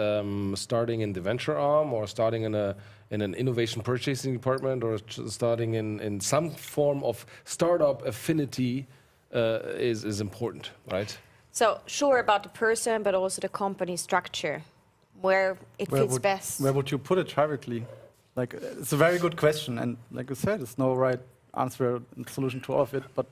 starting in the venture arm, or starting in an innovation purchasing department, or starting in some form of startup affinity is important, right? So sure about the person, but also the company structure, where it fits best. Where would you put it directly? Like, it's a very good question, and like you said, there's no right answer and solution to all of it, but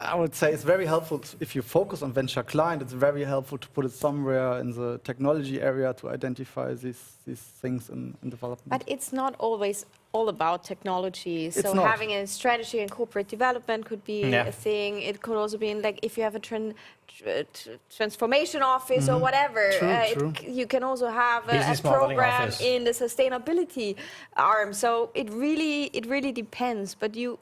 I would say it's very helpful if you focus on venture client. It's very helpful to put it somewhere in the technology area to identify these things in development. But it's not always all about technology. So not. Having a strategy and corporate development could be a thing. It could also be like if you have a transformation office or whatever. True. You can also have a program in the sustainability arm. So it really depends. But you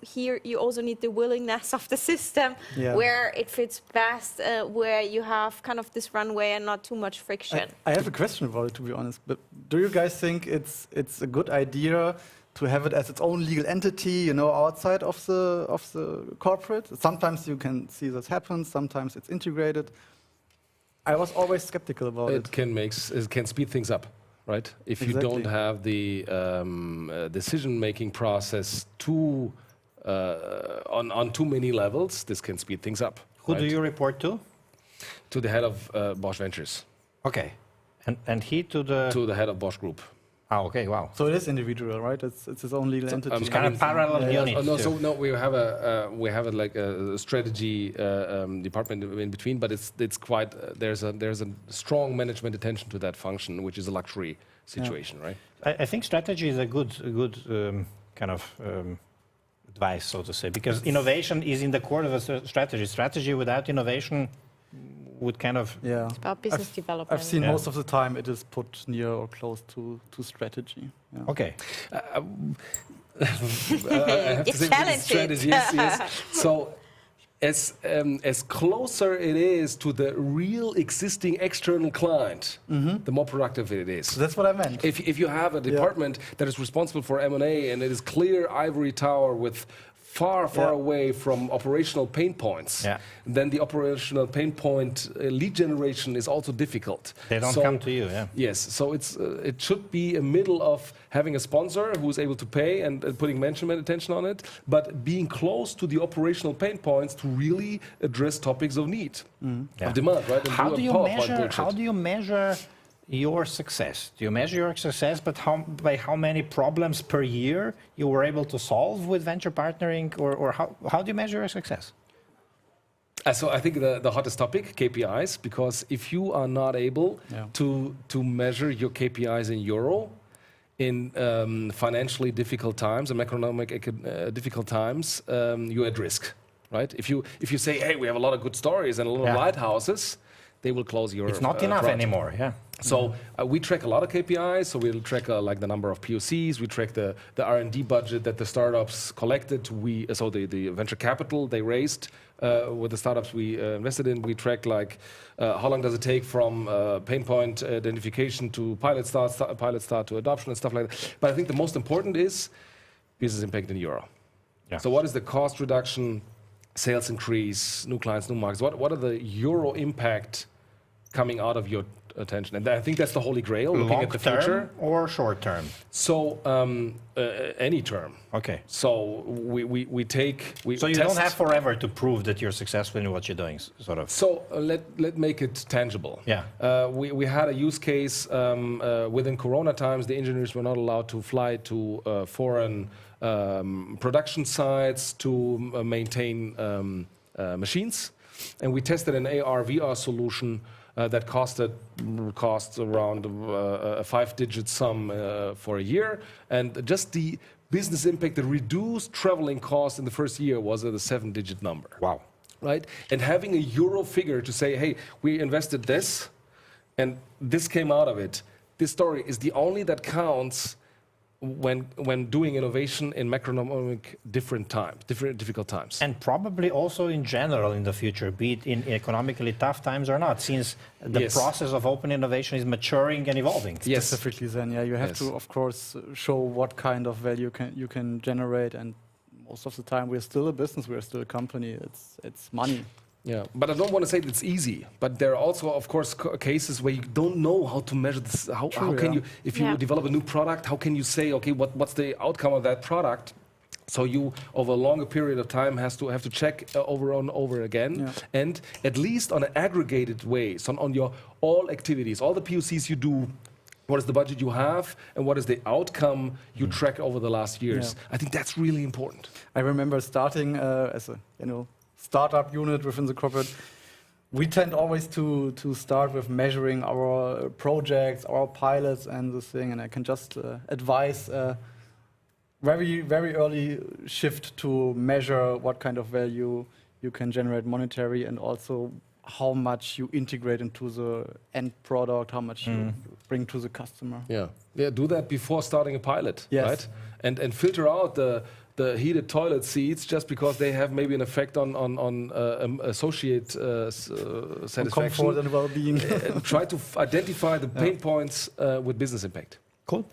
also need the willingness of the system where it fits best, where you have kind of this runway and not too much friction. I have a question about it, to be honest. But do you guys think it's a good idea to have it as its own legal entity, outside of the corporate? Sometimes you can see this happen. Sometimes it's integrated. I was always skeptical about it. It can speed things up, right? If you don't have the decision-making process on too many levels, this can speed things up. Who do you report to? To the head of Bosch Ventures. Okay, and he to the head of Bosch Group. Oh, okay, wow. So it is individual, right? It's his own legal entity. It's kind of parallel unit. We have a strategy department in between, but it's quite there's a strong management attention to that function, which is a luxury situation, right? I think strategy is a good kind of advice, so to say, because innovation is in the core of a strategy. Strategy without innovation would kind of... It's about business development. I've seen most of the time it is put near or close to strategy. Yeah. Okay. I have to say strategy, yes. So as closer it is to the real existing external client, the more productive it is. So that's what I meant. If you have a department that is responsible for M&A and it is clear ivory tower with far away from operational pain points, then the operational pain point lead generation is also difficult. They don't come to you, Yes, so it should be a middle of having a sponsor who's able to pay and putting management attention on it, but being close to the operational pain points to really address topics of need, of demand, right? And How do you measure your success? Do you measure your success, but by how many problems per year you were able to solve with venture partnering, or how do you measure your success? So I think the hottest topic, KPIs, because if you are not able to measure your KPIs in euro in financially difficult times and economic difficult times, you're at risk, right? If you say, hey, we have a lot of good stories and a lot of lighthouses, they will close your It's not enough project anymore, yeah. So we track a lot of KPIs. So we'll track like the number of POCs. We track the R&D budget that the startups collected. So the venture capital they raised with the startups we invested in. We track like how long does it take from pain point identification to pilot start to adoption and stuff like that. But I think the most important is business impact in euro. Yeah. So what is the cost reduction, sales increase, new clients, new markets? What are the euro impact coming out of your attention? And I think that's the holy grail, looking at the future. Or short term? So any term. Okay. So we So you don't have forever to prove that you're successful in what you're doing, sort of. So let make it tangible. Yeah. We had a use case within Corona times. The engineers were not allowed to fly to foreign production sites to maintain machines, and we tested an AR/VR solution that cost around a 5-digit sum for a year, and just the business impact, the reduced traveling cost in the first year was at a 7-digit number. Wow. Right? And having a euro figure to say, hey, we invested this, and this came out of it. This story is the only that counts when doing innovation in macroeconomic difficult times. And probably also in general in the future, be it in economically tough times or not, since the process of open innovation is maturing and evolving. Yes. Specifically then, you have to, of course, show what kind of value you can generate, and most of the time we're still a business, we're still a company, it's money. Yeah, but I don't want to say that it's easy. But there are also, of course, cases where you don't know how to measure this. How can you, if you develop a new product, how can you say, okay, what's the outcome of that product? So you, over a longer period of time, have to check over and over again, and at least on an aggregated way, so on your all activities, all the POCs you do. What is the budget you have, and what is the outcome you track over the last years? I think that's really important. I remember starting as a startup unit within the corporate. We tend always to start with measuring our projects, our pilots, and this thing. And I can just advise very early shift to measure what kind of value you can generate monetary, and also how much you integrate into the end product, how much you bring to the customer. Yeah, do that before starting a pilot, right? And filter out the heated toilet seats just because they have maybe an effect on associate satisfaction. Comfort and well-being. Try to identify the pain points with business impact. Cool.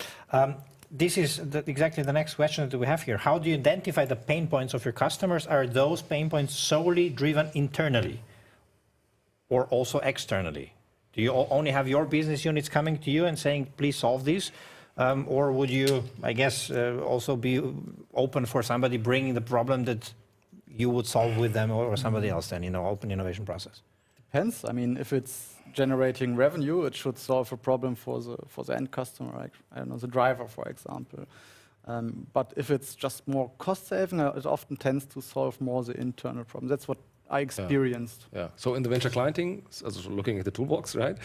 This is exactly the next question that we have here. How do you identify the pain points of your customers? Are those pain points solely driven internally or also externally? Do you only have your business units coming to you and saying, please solve this? Or would you, I guess, also be open for somebody bringing the problem that you would solve with them or somebody else then, open innovation process? Depends. I mean, if it's generating revenue, it should solve a problem for the end customer, like, I don't know, the driver, for example. But if it's just more cost saving, it often tends to solve more the internal problem. That's what I experienced. Yeah. So in the venture clienting, also looking at the toolbox, right?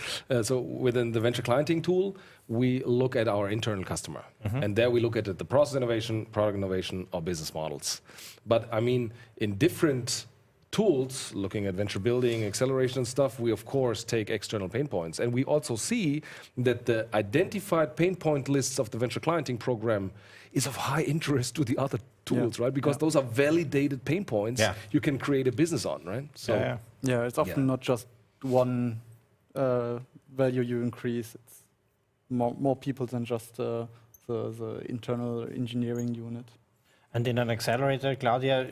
So within the venture clienting tool, we look at our internal customer. And there we look at the process innovation, product innovation, or business models. But I mean, in different tools, looking at venture building, acceleration and stuff, we of course take external pain points. And we also see that the identified pain point lists of the venture clienting program is of high interest to the other tools, right? Because those are validated pain points you can create a business on, right? So it's often not just one value you increase. It's more people than just the internal engineering unit. And in an accelerator, Claudia,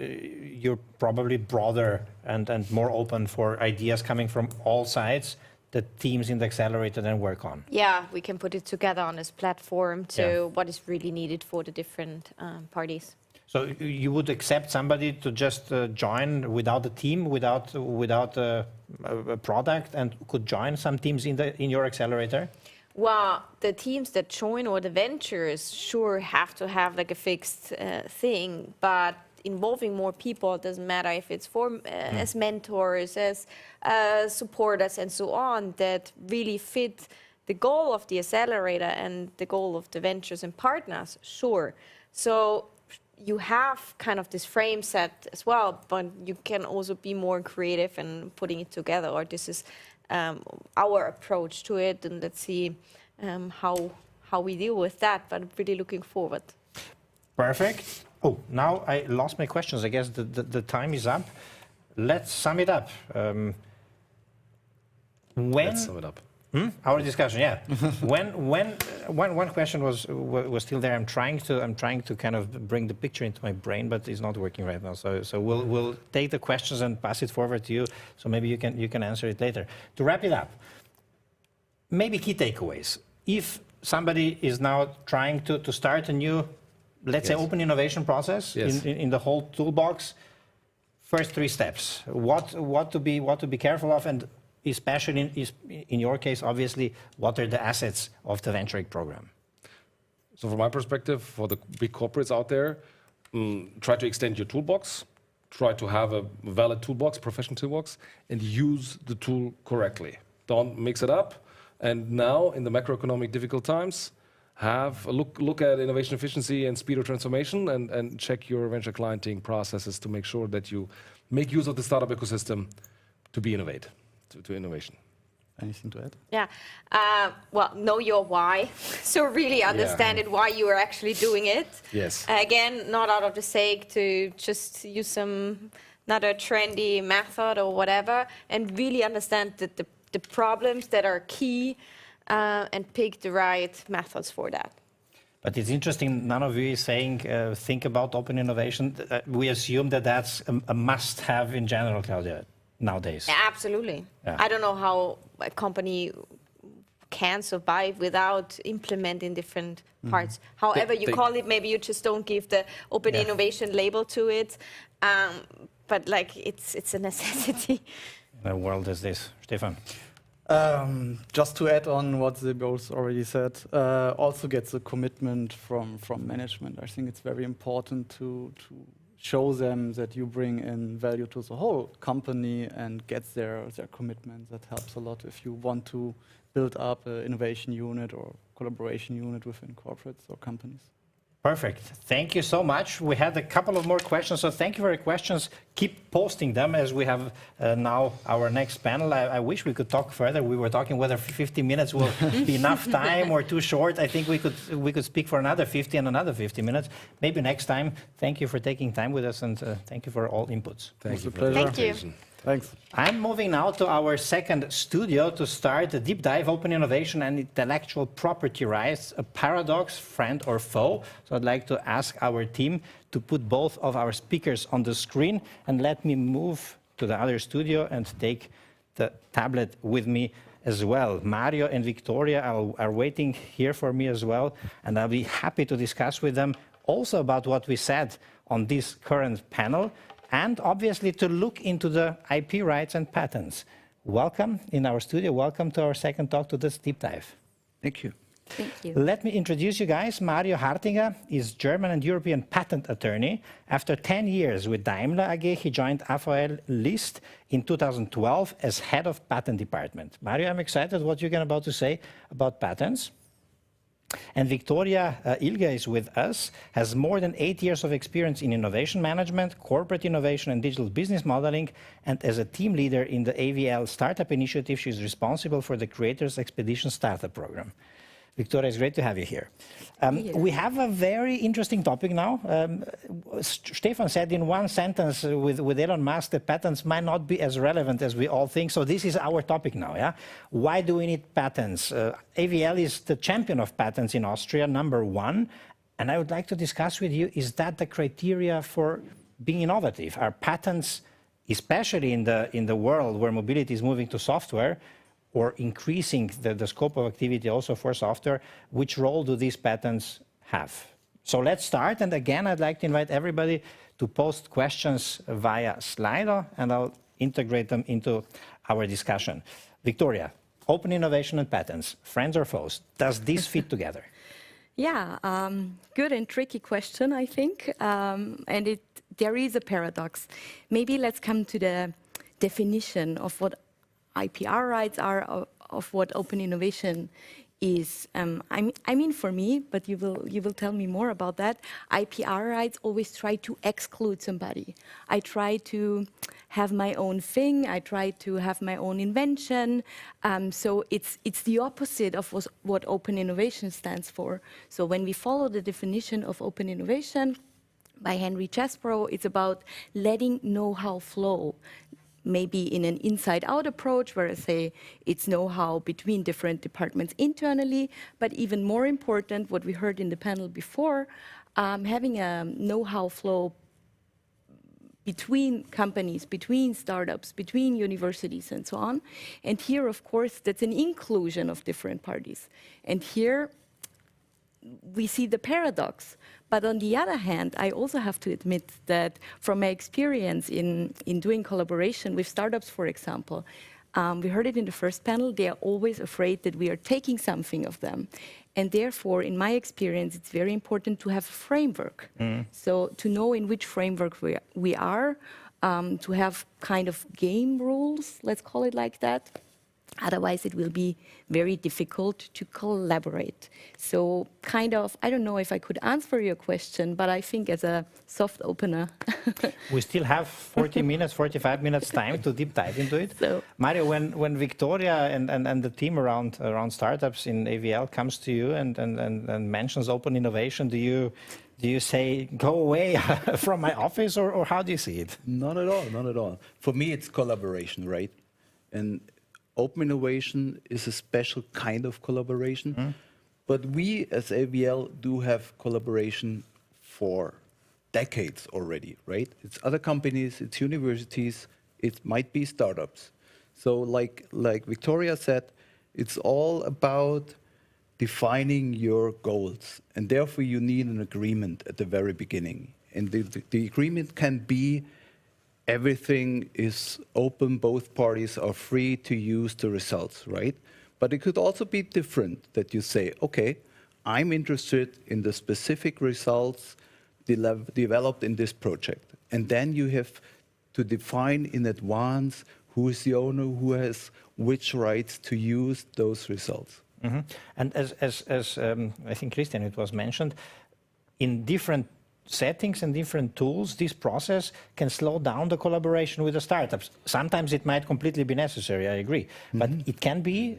you're probably broader and more open for ideas coming from all sides that teams in the accelerator then work on. Yeah, we can put it together on this platform to what is really needed for the different parties. So you would accept somebody to just join without a team, without a product, and could join some teams in your accelerator? Well, the teams that join or the ventures sure have to have like a fixed thing, but involving more people, it doesn't matter if it's as mentors, as supporters and so on, that really fit the goal of the accelerator and the goal of the ventures and partners, sure. So you have kind of this frame set as well, but you can also be more creative and putting it together, or this is our approach to it, and let's see how we deal with that, but really looking forward. Perfect. Oh, now I lost my questions. I guess the time is up. Let's sum it up. Let's sum it up. Our discussion, yeah. One question was still there. I'm trying to kind of bring the picture into my brain, but it's not working right now. So we'll take the questions and pass it forward to you. So maybe you can answer it later. To wrap it up, maybe key takeaways. If somebody is now trying to start a new, let's say, open innovation process in the whole toolbox, first 3 steps. What to be careful of, and especially in your case, obviously, what are the assets of the VentureX program? So from my perspective, for the big corporates out there, try to extend your toolbox, try to have a valid toolbox, professional toolbox, and use the tool correctly. Don't mix it up. And now, in the macroeconomic difficult times, have a look at innovation efficiency and speed of transformation, and check your venture clienting processes to make sure that you make use of the startup ecosystem to be to innovation. Anything to add? Yeah. Well, know your why. So really understand it, why you are actually doing it. Yes. Again, not out of the sake to just use another trendy method or whatever, and really understand the problems that are key and pick the right methods for that. But it's interesting, none of you is saying, think about open innovation. We assume that that's a must-have in general, Claudia, nowadays. Yeah, absolutely. Yeah. I don't know how a company can survive without implementing different parts. However you call it, maybe you just don't give the open innovation label to it. But like it's a necessity. In a world as this. Stefan? Just to add on what the boss already said, also gets a commitment from management. I think it's very important to show them that you bring in value to the whole company and get their commitment. That helps a lot if you want to build up an innovation unit or collaboration unit within corporates or companies. Perfect. Thank you so much. We had a couple of more questions, so thank you for your questions. Keep posting them as we have now our next panel. I wish we could talk further. We were talking whether 50 minutes will be enough time or too short. I think we could speak for another 50 and another 50 minutes. Maybe next time. Thank you for taking time with us, and thank you for all inputs. Thank you. Thank you. Thanks. I'm moving now to our second studio to start a deep dive, open innovation and intellectual property rights, a paradox, friend or foe. So I'd like to ask our team to put both of our speakers on the screen, and let me move to the other studio and take the tablet with me as well. Mario and Victoria are waiting here for me as well, and I'll be happy to discuss with them also about what we said on this current panel, and obviously to look into the IP rights and patents. Welcome in our studio. Welcome to our second talk to this deep dive. Thank you. Thank you. Let me introduce you guys. Mario Hartinger is German and European patent attorney. After 10 years with Daimler AG, he joined AVL List in 2012 as head of patent department. Mario, I'm excited what you're about to say about patents. And Victoria Ilge is with us, has more than 8 years of experience in innovation management, corporate innovation and digital business modeling, and as a team leader in the AVL Startup Initiative, she's responsible for the Creators Expedition Startup Program. Victoria, it's great to have you here. We have a very interesting topic now. Stefan said in one sentence with Elon Musk, the patents might not be as relevant as we all think. So this is our topic now. Yeah? Why do we need patents? AVL is the champion of patents in Austria, #1. And I would like to discuss with you, is that the criteria for being innovative? Are patents, especially in the world where mobility is moving to software, or increasing the scope of activity also for software, which role do these patents have? So let's start, and again, I'd like to invite everybody to post questions via Slido, and I'll integrate them into our discussion. Victoria, Open innovation and patents, friends or foes? Does this fit together? Yeah, good and tricky question, I think. And there is a paradox. Maybe let's come to the definition of what IPR rights are, of what open innovation is. I mean, for me, but you will tell me more about that. IPR rights always try to exclude somebody. I try to have my own thing. I try to have my own invention. So it's the opposite of what open innovation stands for. So when we follow the definition of open innovation by Henry Chesbrough, it's about letting know-how flow. Maybe in an inside-out approach, where I say it's know-how between different departments internally, but even more important, what we heard in the panel before, having a know-how flow between companies, between startups, between universities, and so on. And here, of course, that's an inclusion of different parties. And here, we see the paradox. But on the other hand, I also have to admit that from my experience in doing collaboration with startups, for example, we heard it in the first panel, they are always afraid that we are taking something of them. And therefore, in my experience, it's very important to have a framework. So to know in which framework we are, to have kind of game rules, let's call it like that. Otherwise, it will be very difficult to collaborate. So kind of, I don't know if I could answer your question, but I think as a soft opener. We still have 40 minutes, 45 minutes time to deep dive into it. So, Mario, when Victoria and the team around startups in AVL comes to you and mentions open innovation, do you say, go away from my office, or how do you see it? Not at all, not at all. For me, it's collaboration, right? And open innovation is a special kind of collaboration, but we as AVL do have collaboration for decades already, right? It's other companies, it's universities, it might be startups. So like Victoria said, it's all about defining your goals, and therefore you need an agreement at the very beginning. And the agreement can be everything is open, both parties are free to use the results, right? But it could also be different, that you say, okay, I'm interested in the specific results developed in this project. And then you have to define in advance who is the owner, who has which rights to use those results. And as I think, Christian, it was mentioned, in different settings and different tools, this process can slow down the collaboration with the startups. Sometimes it might completely be necessary, I agree. But it can be,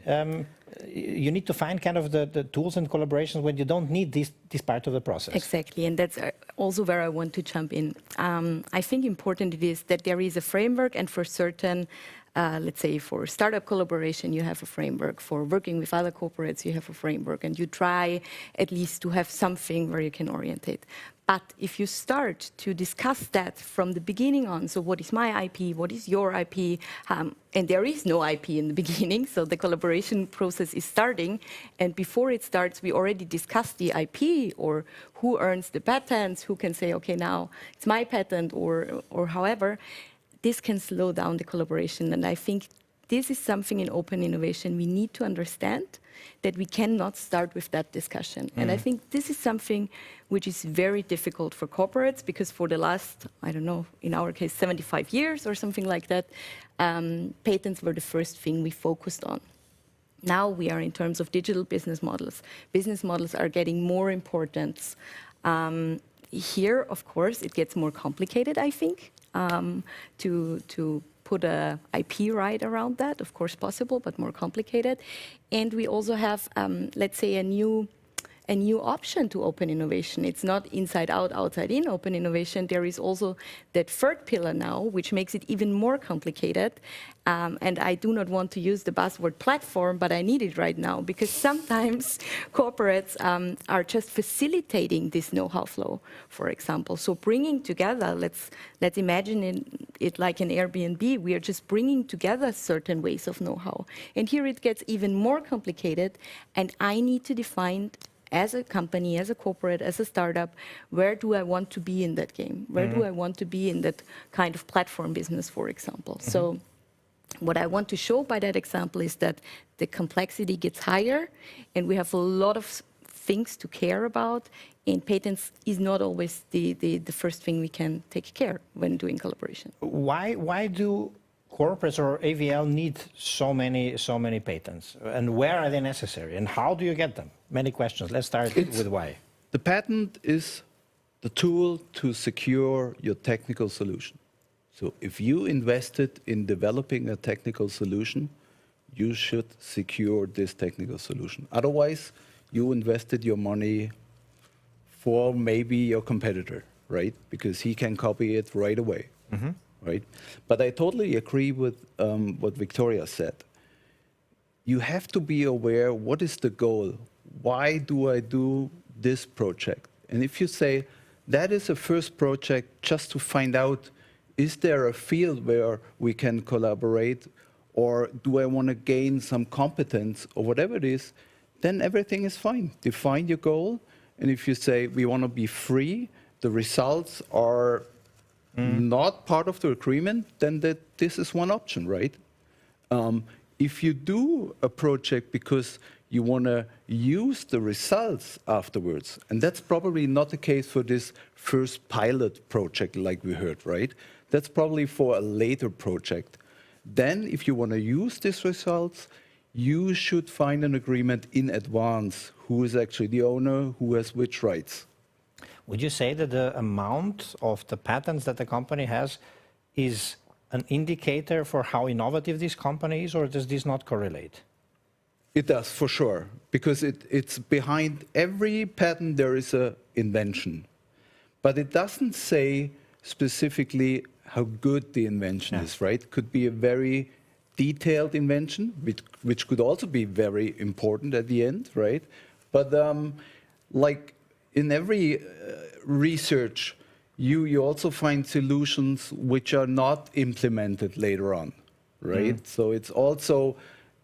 you need to find kind of the tools and collaborations when you don't need this part of the process. exactly, and that's also where I want to jump in. I think important it is that there is a framework, and for certain, let's say for startup collaboration, you have a framework. For working with other corporates, you have a framework, and you try at least to have something where you can orientate. But if you start to discuss that from the beginning on, so what is my IP, what is your IP, and there is no IP in the beginning, so the collaboration process is starting, and before it starts, we already discussed the IP, or who earns the patents, who can say, okay, now it's my patent, or however. This can slow down the collaboration, and I think this is something in open innovation we need to understand, that we cannot start with that discussion. And I think this is something which is very difficult for corporates, because for the last, I don't know, in our case, 75 years or something like that, patents were the first thing we focused on. Now we are in terms of digital business models. Business models are getting more importance. Here, of course, it gets more complicated, I think, to put a IP right around that, of course possible, but more complicated. And we also have, let's say, a new option to open innovation. It's not inside out, outside in open innovation. There is also that third pillar now, which makes it even more complicated. And I do not want to use the buzzword platform, but I need it right now, because sometimes corporates are just facilitating this know-how flow, for example. So bringing together, let's imagine it like an Airbnb. We are just bringing together certain ways of know-how. And here it gets even more complicated, and I need to define, as a company, as a corporate, as a startup, where do I want to be in that game? Where do I want to be in that kind of platform business, for example? So What I want to show by that example is that the complexity gets higher, and we have a lot of things to care about, and patents is not always the first thing we can take care when doing collaboration. Why do corporates or AVL need so many patents, and where are they necessary, and how do you get them? Many questions. Let's start with why. The patent is the tool to secure your technical solution. So if you invested in developing a technical solution, you should secure this technical solution. Otherwise, you invested your money for maybe your competitor, right? Because he can copy it right away, right? But I totally agree with what Victoria said. You have to be aware, what is the goal? Why do I do this project? And if you say, that is a first project just to find out, is there a field where we can collaborate, or do I want to gain some competence, or whatever it is, then everything is fine. Define your goal, and if you say we want to be free, the results are not part of the agreement, then this is one option, right? If you do a project because you want to use the results afterwards, and that's probably not the case for this first pilot project like we heard, right? That's probably for a later project. Then, if you want to use these results, you should find an agreement in advance. Who is actually the owner, who has which rights? Would you say that the amount of the patents that the company has is an indicator for how innovative this company is, or does this not correlate? It does, for sure, because it's behind every patent there is an invention. But it doesn't say specifically how good the invention is, right? Could be a very detailed invention, which could also be very important at the end, right? But like in every research, you also find solutions which are not implemented later on, right? So it's also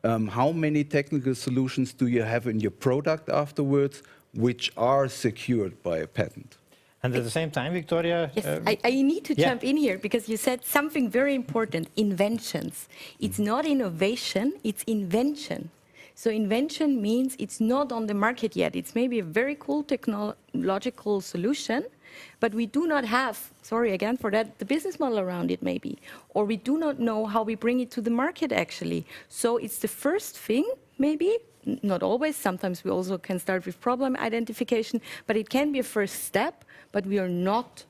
how many technical solutions do you have in your product afterwards which are secured by a patent? And at the same time, Victoria... Yes, I need to jump in here because you said something very important, inventions. It's not innovation, it's invention. So invention means it's not on the market yet. It's maybe a very cool technological solution, but we do not have, sorry again for that, the business model around it maybe. Or we do not know how we bring it to the market actually. So it's the first thing maybe, not always, sometimes we also can start with problem identification, but it can be a first step, but we are not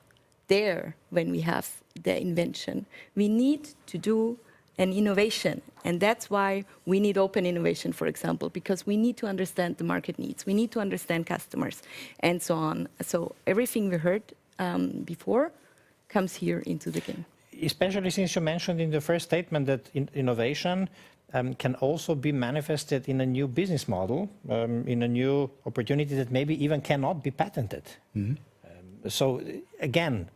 there when we have the invention. We need to do an innovation, and that's why we need open innovation, for example, because we need to understand the market needs, we need to understand customers, and so on. So everything we heard before comes here into the game. Especially since you mentioned in the first statement that innovation can also be manifested in a new business model, in a new opportunity that maybe even cannot be patented. So again,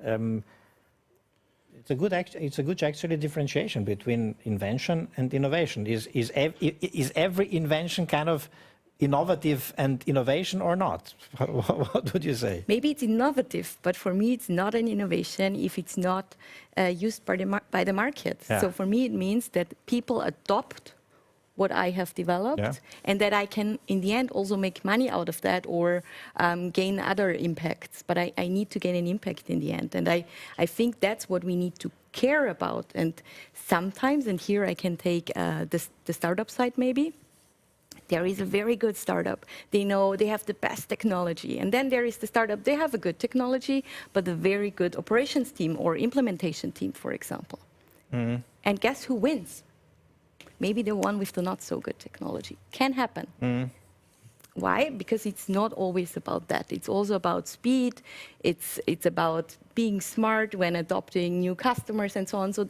it's a good actually differentiation between invention and innovation. Is every invention kind of innovative and innovation or not? What would you say? Maybe it's innovative, but for me it's not an innovation if it's not used by the market. Yeah. So for me it means that people adopt what I have developed, and that I can, in the end, also make money out of that or gain other impacts. But I need to gain an impact in the end. And I think that's what we need to care about. And sometimes, and here I can take the startup side maybe, there is a very good startup. They know they have the best technology. And then there is the startup, they have a good technology, but a very good operations team or implementation team, for example. And guess who wins? Maybe the one with the not so good technology. Can happen. Why? Because it's not always about that. It's also about speed. It's about being smart when adopting new customers and so on. So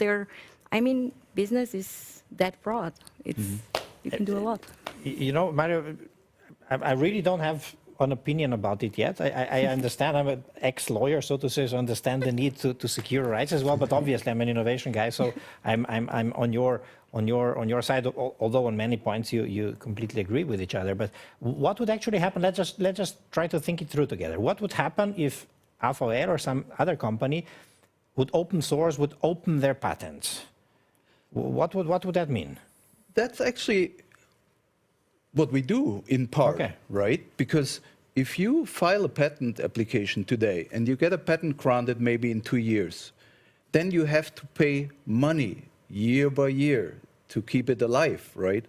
business is that broad. You can do a lot. You know, Mario, I really don't have an opinion about it yet. I understand. I'm an ex-lawyer, so to say, so I understand the need to secure rights as well. But obviously, I'm an innovation guy, so I'm on your side. Although on many points you completely agree with each other. But what would actually happen? Let's just try to think it through together. What would happen if AVL or some other company would open source, would open their patents? What would that mean? That's actually what we do in part, Okay. right? Because if you file a patent application today and you get a patent granted maybe in 2 years, then you have to pay money year by year to keep it alive, right?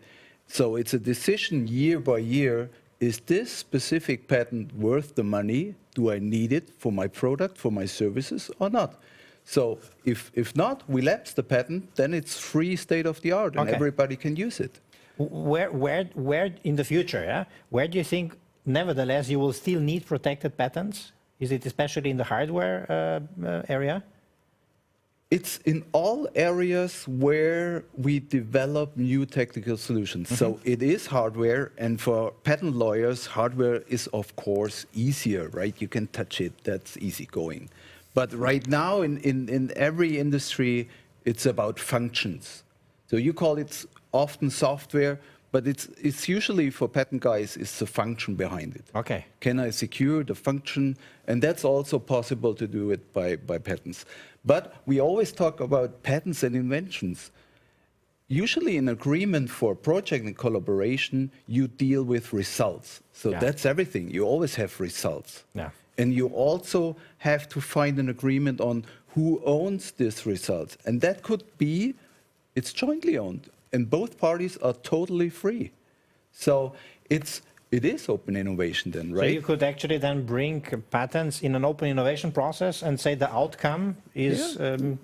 So it's a decision year by year. Is this specific patent worth the money? Do I need it for my product, for my services, or not? So if not, we lapse the patent, then it's free state of the art and Okay. everybody can use it. Where in the future, yeah? Where do you think, nevertheless, you will still need protected patents? Is it especially in the hardware area? It's in all areas where we develop new technical solutions. So it is hardware, and for patent lawyers, hardware is, of course, easier, right? You can touch it, that's easy going. But right now, in every industry, it's about functions. So you call it often software, but it's usually for patent guys, it's the function behind it. Okay. Can I secure the function? And that's also possible to do it by patents. But we always talk about patents and inventions. Usually in agreement for project and collaboration, you deal with results. So Yeah. that's everything. You always have results. Yeah. And you also have to find an agreement on who owns these results. And that could be, it's jointly owned. And both parties are totally free. So it is open innovation then, So right? you could actually then bring patents in an open innovation process and say the outcome is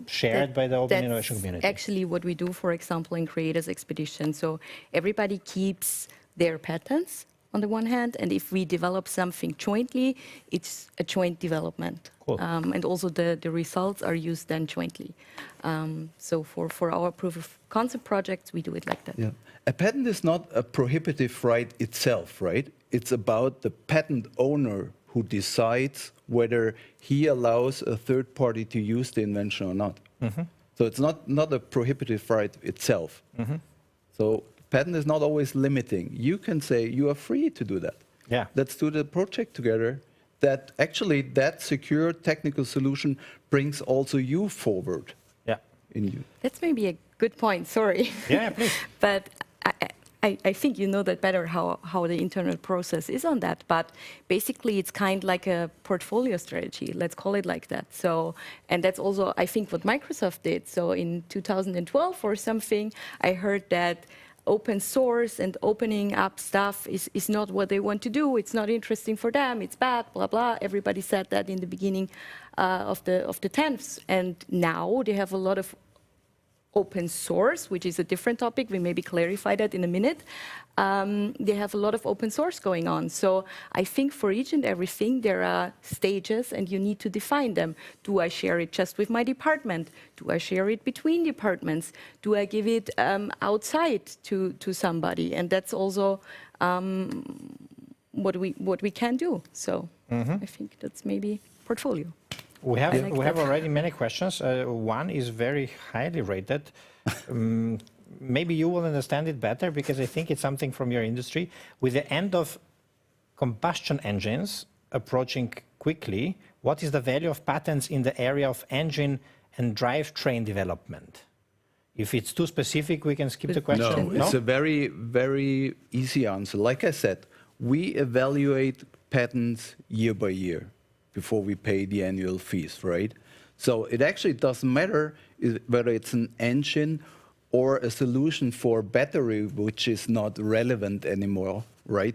shared by the open innovation community. That's actually what we do, for example, in Creators Expedition. So everybody keeps their patents on the one hand, and if we develop something jointly, it's a joint development. Cool. And also the results are used then jointly. So for our proof of concept projects, we do it like that. Yeah. A patent is not a prohibitive right itself, right? It's about the patent owner who decides whether he allows a third party to use the invention or not. So it's not a prohibitive right itself. So patent is not always limiting. You can say you are free to do that. Yeah. Let's do the project together. That actually that secure technical solution brings also you forward Yeah. in you. That's maybe a good point, sorry. Yeah, please. But I think you know that better how the internal process is on that. But basically, it's kind of like a portfolio strategy. Let's call it like that. So, and that's also, I think, what Microsoft did. So in 2012 or something, I heard that open source and opening up stuff is not what they want to do. It's not interesting for them. It's bad, blah, blah. Everybody said that in the beginning of the 10th. And now they have a lot of open source, which is a different topic. We maybe clarify that in a minute. They have a lot of open source going on. So I think for each and everything, there are stages and you need to define them. Do I share it just with my department? Do I share it between departments? Do I give it outside to somebody? And that's also what we can do. So I think that's maybe portfolio. We have like we have that. already many questions. One is very highly rated. Maybe you will understand it better because I think it's something from your industry. With the end of combustion engines approaching quickly, what is the value of patents in the area of engine and drivetrain development? If it's too specific, we can skip the question. No, it's a very, very easy answer. Like I said, we evaluate patents year by year before we pay the annual fees, right? So it actually doesn't matter whether it's an engine or a solution for battery, which is not relevant anymore, right?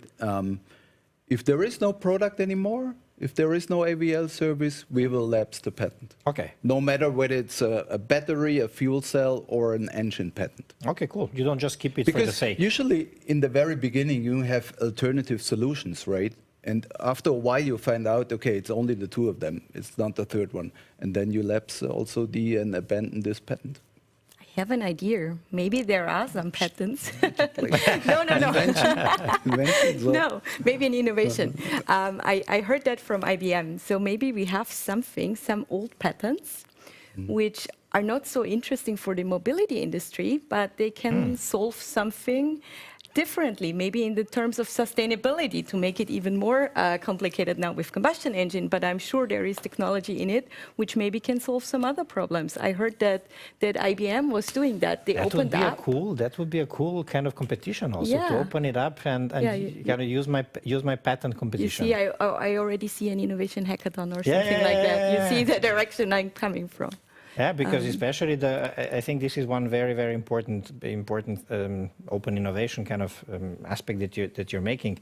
If there is no product anymore, if there is no AVL service, we will lapse the patent. Okay. No matter whether it's a battery, a fuel cell, or an engine patent. Okay, cool. You don't just keep it for the Because sake. usually in the very beginning, you have alternative solutions, right? And after a while, you find out, okay, it's only the two of them. It's not the third one. And then you lapse also and abandon this patent. I have an idea. Maybe there are some patents. No. Inventions, or- No, maybe an innovation. I heard that from IBM. So maybe we have some old patents, which are not so interesting for the mobility industry, but they can solve something differently, maybe in the terms of sustainability, to make it even more complicated now with combustion engine, but I'm sure there is technology in it which maybe can solve some other problems. I heard that IBM was doing that. They opened up. That would be a cool kind of competition also, to open it up and kind of use my patent competition. You see, I already see an innovation hackathon or something like that. You see the direction I'm coming from. Yeah, because especially I think this is one very, very important open innovation kind of aspect that you're making.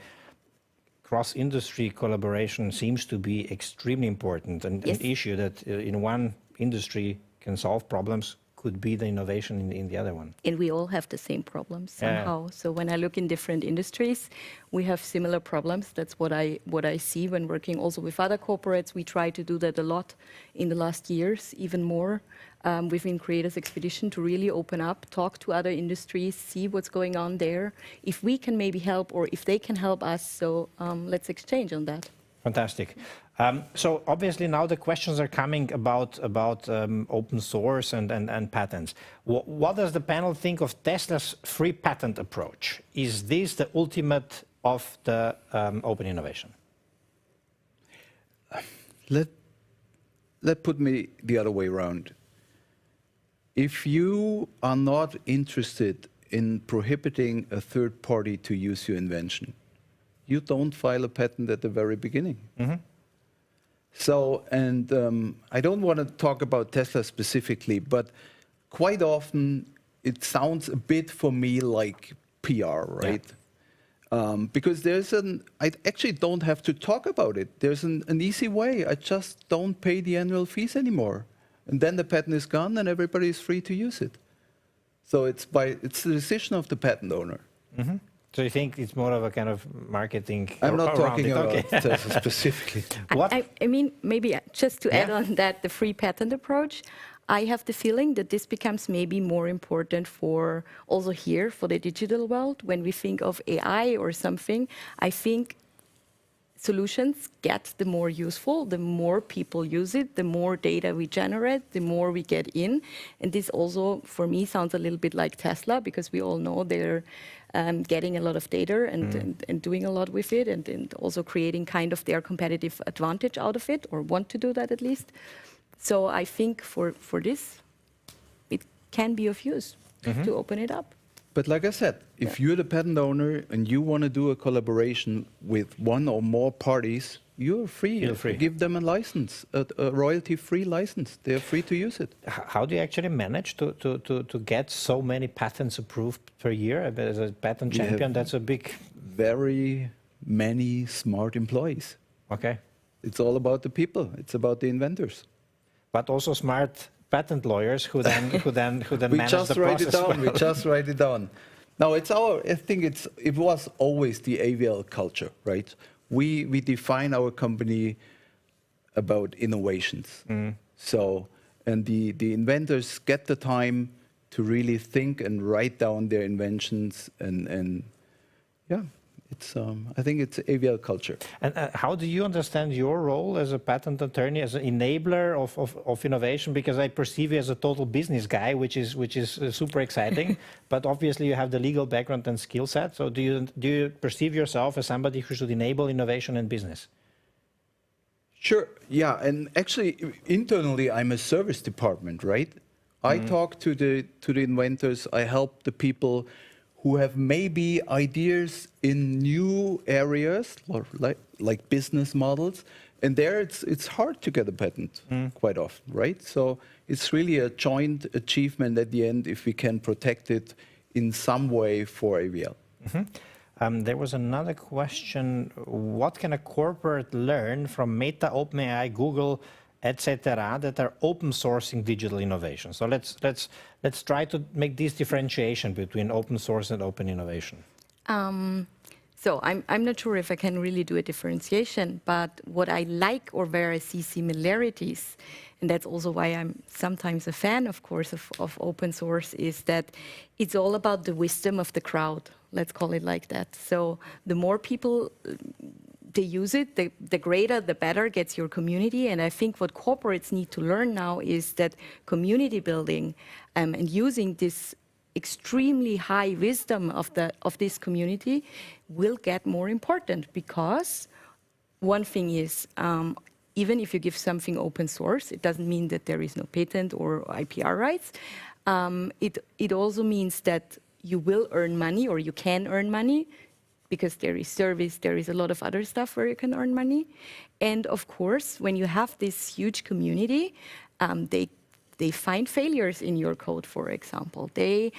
Cross-industry collaboration seems to be extremely important, and an issue that in one industry can solve problems could be the innovation in the other one. And we all have the same problems somehow. So when I look in different industries, we have similar problems. That's what I see when working also with other corporates. We try to do that a lot in the last years, even more within Creators Expedition, to really open up, talk to other industries, see what's going on there, if we can maybe help or if they can help us. So let's exchange on that. Fantastic. So obviously now the questions are coming about open source and patents. What does the panel think of Tesla's free patent approach? Is this the ultimate of the open innovation? Let put me the other way around. If you are not interested in prohibiting a third party to use your invention, you don't file a patent at the very beginning. Mm-hmm. So, and I don't want to talk about Tesla specifically, but quite often it sounds a bit for me like PR, right? Yeah. Because I actually don't have to talk about it. There's an easy way. I just don't pay the annual fees anymore. And then the patent is gone and everybody is free to use it. So it's the decision of the patent owner. Mm-hmm. So you think it's more of a kind of marketing? I'm not talking about Tesla specifically. What? I mean, maybe just to add on that, the free patent approach, I have the feeling that this becomes maybe more important for also here for the digital world. When we think of AI or something, I think solutions get the more useful, the more people use it, the more data we generate, the more we get in. And this also, for me, sounds a little bit like Tesla, because we all know they're getting a lot of data and doing a lot with it, and also creating kind of their competitive advantage out of it, or want to do that at least. So I think for this, it can be of use to open it up. But like I said, if you're the patent owner and you want to do a collaboration with one or more parties, you're free. Feel free. Give them a license, a royalty-free license. They're free to use it. How do you actually manage to get so many patents approved per year? As a patent champion, that's a big... Very many smart employees. Okay. It's all about the people. It's about the inventors. But also smart patent lawyers who then manage the process. We just write it down. Now I think it was always the AVL culture, right? We define our company about innovations. So, and the inventors get the time to really think and write down their inventions, and yeah. I think it's AVL culture. And how do you understand your role as a patent attorney, as an enabler of innovation? Because I perceive you as a total business guy, which is super exciting. But obviously you have the legal background and skill set. So do you perceive yourself as somebody who should enable innovation in business? Sure. Yeah. And actually, internally, I'm a service department, right? I talk to the inventors. I help the people who have maybe ideas in new areas, or like business models, and there it's hard to get a patent quite often, right? So it's really a joint achievement at the end if we can protect it in some way for AVL. There was another question: what can a corporate learn from Meta, OpenAI, Google, etc., that are open sourcing digital innovation? So let's try to make this differentiation between open source and open innovation. So I'm not sure if I can really do a differentiation, but what I like, or where I see similarities, and that's also why I'm sometimes a fan, of course, of open source, is that it's all about the wisdom of the crowd. Let's call it like that. So the more people they use it, the greater, the better gets your community. And I think what corporates need to learn now is that community building and using this extremely high wisdom of this community will get more important, because one thing is, even if you give something open source, it doesn't mean that there is no patent or IPR rights. It also means that you will earn money, or you can earn money, because there is service, there is a lot of other stuff where you can earn money. And of course, when you have this huge community, they find failures in your code, for example. They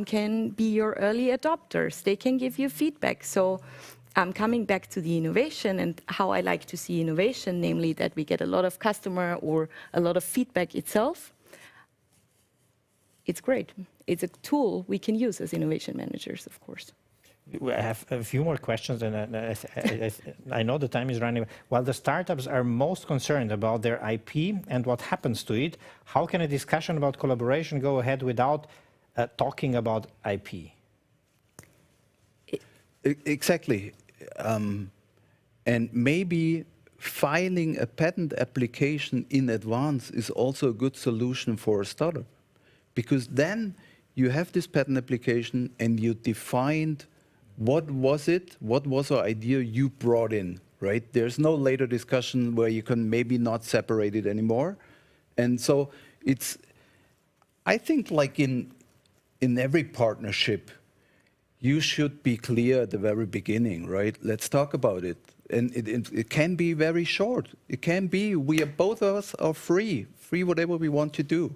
can be your early adopters. They can give you feedback. So coming back to the innovation and how I like to see innovation, namely that we get a lot of customer or a lot of feedback itself, it's great. It's a tool we can use as innovation managers, of course. I have a few more questions, and I know the time is running. While the startups are most concerned about their IP and what happens to it, how can a discussion about collaboration go ahead without talking about IP? Exactly. And maybe filing a patent application in advance is also a good solution for a startup. Because then you have this patent application and you defined what was our idea you brought in, right? There's no later discussion where you can maybe not separate it anymore. And so I think like in every partnership, you should be clear at the very beginning, right? Let's talk about it. And it can be very short. It can be, both of us are free whatever we want to do,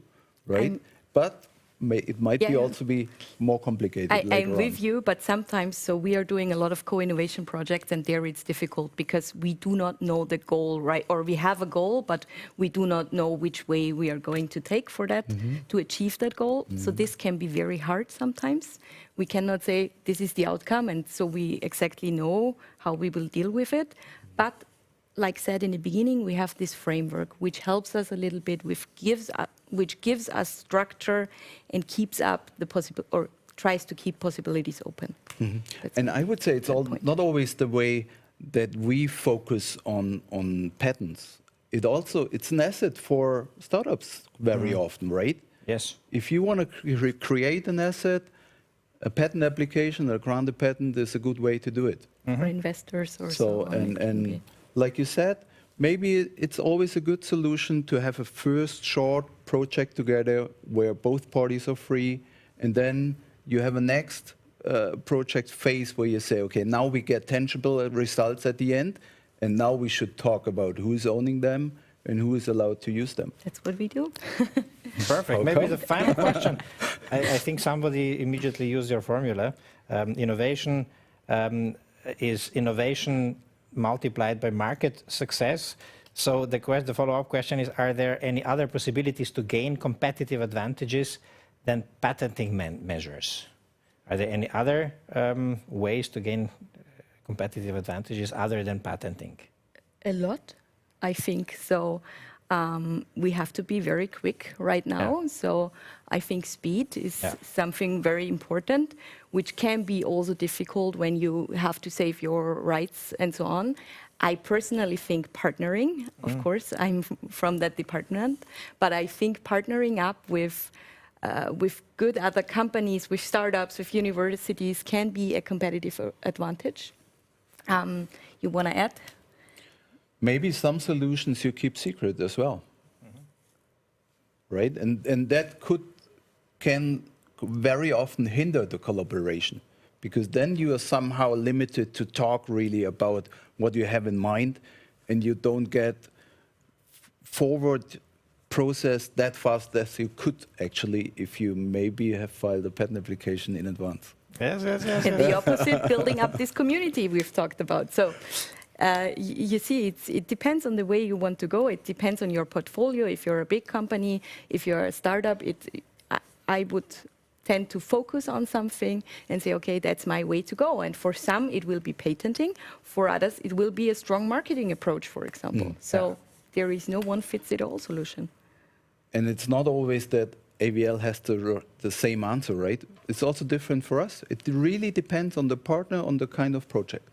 right? But it might be also be more complicated later I'm with on. you, but sometimes, so we are doing a lot of co-innovation projects, and there it's difficult because we do not know the goal, right? Or we have a goal, but we do not know which way we are going to take for that, to achieve that goal. So this can be very hard sometimes. We cannot say this is the outcome, and so we exactly know how we will deal with it. But like said in the beginning, we have this framework which helps us a little bit, which gives us structure and keeps up the or tries to keep possibilities open. And I would say it's not always the way that we focus on patents. It's an asset for startups very often, right? Yes. If you want to create an asset, a patent application, a granted patent is a good way to do it. For investors or so on. And like you said, maybe it's always a good solution to have a first short project together where both parties are free, and then you have a next project phase where you say, okay, now we get tangible results at the end, and now we should talk about who's owning them and who is allowed to use them. That's what we do. Perfect. Okay. Maybe the final question. I think somebody immediately used your formula. Innovation is innovation multiplied by market success. So the follow-up question is, are there any other possibilities to gain competitive advantages than patenting measures? Are there any other ways to gain competitive advantages other than patenting? A lot, I think. So we have to be very quick right now. Yeah. So I think speed is something very important, which can be also difficult when you have to save your rights and so on. I personally think partnering, of course, I'm from that department, but I think partnering up with good other companies, with startups, with universities can be a competitive advantage. You want to add? Maybe some solutions you keep secret as well, right? And that can very often hinder the collaboration, because then you are somehow limited to talk really about what you have in mind, and you don't get forward process that fast as you could actually if you maybe have filed a patent application in advance. Yes. And the opposite, building up this community we've talked about. So you see, it depends on the way you want to go. It depends on your portfolio. If you're a big company, if you're a startup, I would tend to focus on something and say, okay, that's my way to go. And for some, it will be patenting. For others, it will be a strong marketing approach, for example. So there is no one-fits-it-all solution. And it's not always that AVL has the same answer, right? It's also different for us. It really depends on the partner, on the kind of project.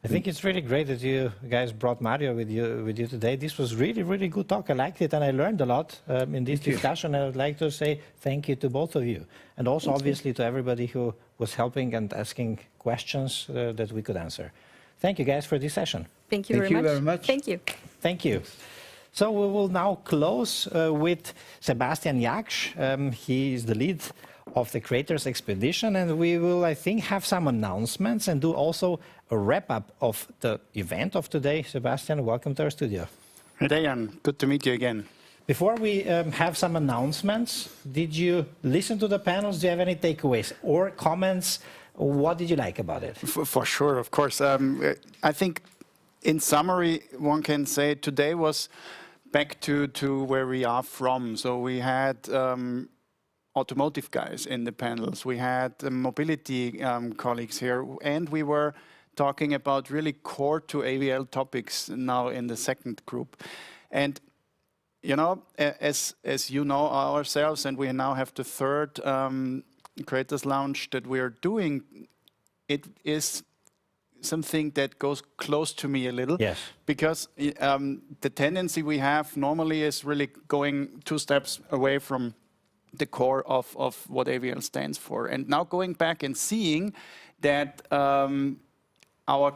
I think it's really great that you guys brought Mario with you today. This was really, really good talk. I liked it and I learned a lot in this discussion. I would like to say thank you to both of you. And also obviously to everybody who was helping and asking questions that we could answer. Thank you guys for this session. Thank you very much. Thank you. Thank you. So we will now close with Sebastian Jaksch. He is the lead of the Creators Expedition, and we will, I think, have some announcements and do also a wrap-up of the event of today. Sebastian, welcome to our studio. Hey, Dejan. Good to meet you again. Before we have some announcements, did you listen to the panels? Do you have any takeaways or comments? What did you like about it? For sure, of course. I think, in summary, one can say today was back to where we are from. So we had automotive guys in the panels. We had mobility colleagues here, and we were talking about really core to AVL topics now in the second group. And you know, as you know ourselves, and we now have the third Creators Lounge that we are doing, it is something that goes close to me a little. Yes. Because the tendency we have normally is really going 2 steps away from the core of what AVL stands for. And now going back and seeing that our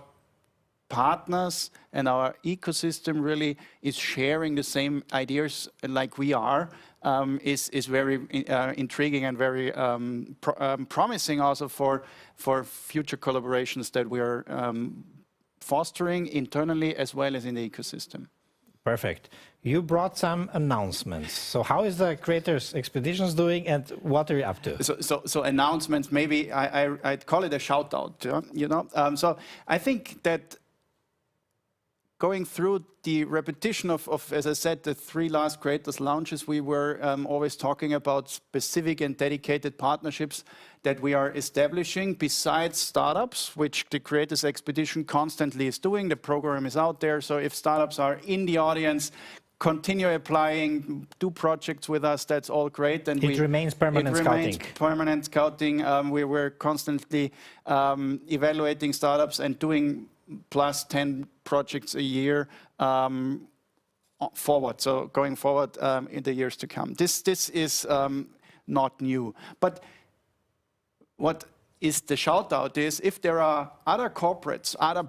partners and our ecosystem really is sharing the same ideas like we are, is very intriguing and very promising also for future collaborations that we are fostering internally as well as in the ecosystem. Perfect. You brought some announcements. So how is the Creators Expeditions doing and what are you up to? So announcements, maybe I'd call it a shout out, you know. So I think that going through the repetition of, as I said, the 3 last Creators Lounges, we were always talking about specific and dedicated partnerships that we are establishing besides startups, which the Creators Expedition constantly is doing. The program is out there, so if startups are in the audience, continue applying, do projects with us, that's all great. And it remains permanent scouting. Permanent scouting. We were constantly evaluating startups and doing plus 10 projects a year forward. So going forward in the years to come. This is not new. But what is the shout out is if there are other corporates, other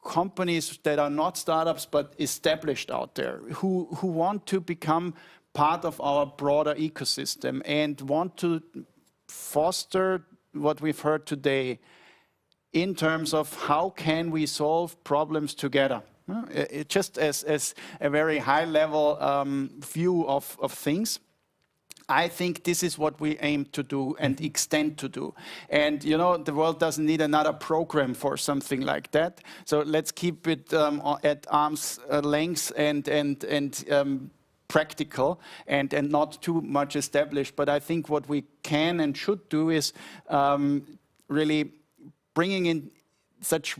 companies that are not startups but established out there who want to become part of our broader ecosystem and want to foster what we've heard today in terms of how can we solve problems together. It just as a very high level view of things. I think this is what we aim to do and extend to do. And you know, the world doesn't need another program for something like that. So let's keep it at arm's length and practical and not too much established. But I think what we can and should do is really bringing in such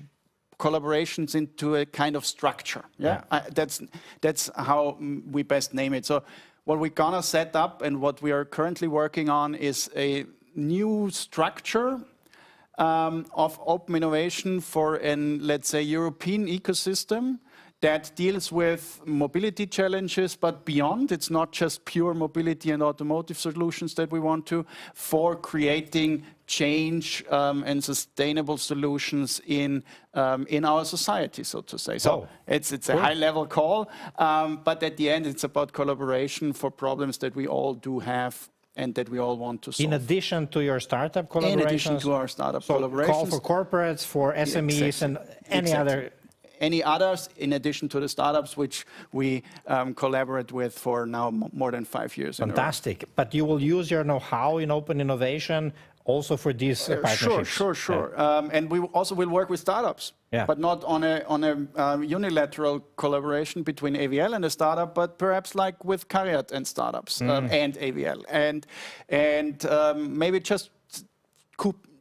collaborations into a kind of structure. Yeah, that's how we best name it. So what we're gonna set up and what we are currently working on is a new structure of open innovation for an, let's say, European ecosystem that deals with mobility challenges, but beyond. It's not just pure mobility and automotive solutions that we want to, for creating change and sustainable solutions in our society, so to say. So it's a high-level call, but at the end, it's about collaboration for problems that we all do have and that we all want to solve. In addition to your startup collaborations? In addition to our startup collaborations. Call for corporates, for SMEs, and any other... Any others, in addition to the startups, which we collaborate with for now more than 5 years. Fantastic. But you will use your know-how in open innovation also for these partnerships? Sure. And we also will work with startups, but not on a unilateral collaboration between AVL and a startup, but perhaps like with CARIAD and startups and AVL. And maybe just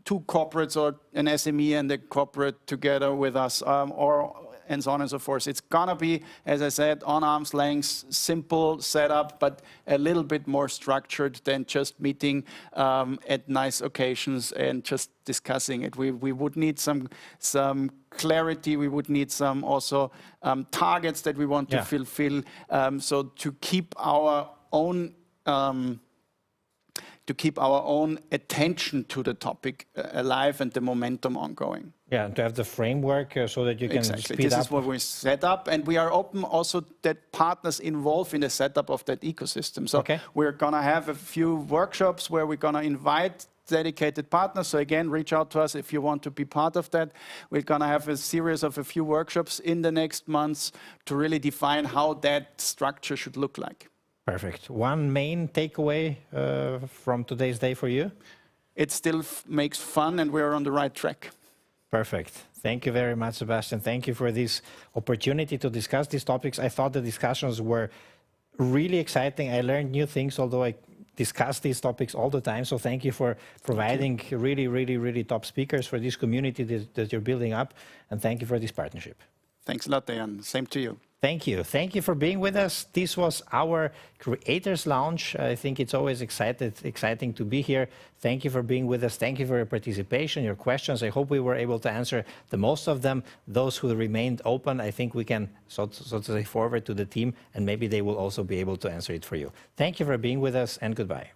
two corporates or an SME and a corporate together with us, or and so on and so forth. It's going to be, as I said, on arm's length, simple setup, but a little bit more structured than just meeting at nice occasions and just discussing it. We would need some clarity. We would need some also targets that we want to fulfill. So to keep our own attention to the topic alive and the momentum ongoing. Yeah, to have the framework so that you can Exactly. speed This up. is what we set up, and we are open also that partners involve in the setup of that ecosystem. So we're going to have a few workshops where we're going to invite dedicated partners. So again, reach out to us if you want to be part of that. We're going to have a series of a few workshops in the next months to really define how that structure should look like. Perfect. One main takeaway from today's day for you? It still makes fun, and we're on the right track. Perfect. Thank you very much, Sebastian. Thank you for this opportunity to discuss these topics. I thought the discussions were really exciting. I learned new things, although I discuss these topics all the time. So thank you for providing really top speakers for this community that you're building up. And thank you for this partnership. Thanks a lot, Dejan. Same to you. Thank you. Thank you for being with us. This was our Creators Lounge. I think it's always exciting to be here. Thank you for being with us. Thank you for your participation, your questions. I hope we were able to answer the most of them. Those who remained open, I think we can so to say forward to the team, and maybe they will also be able to answer it for you. Thank you for being with us, and goodbye.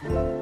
you.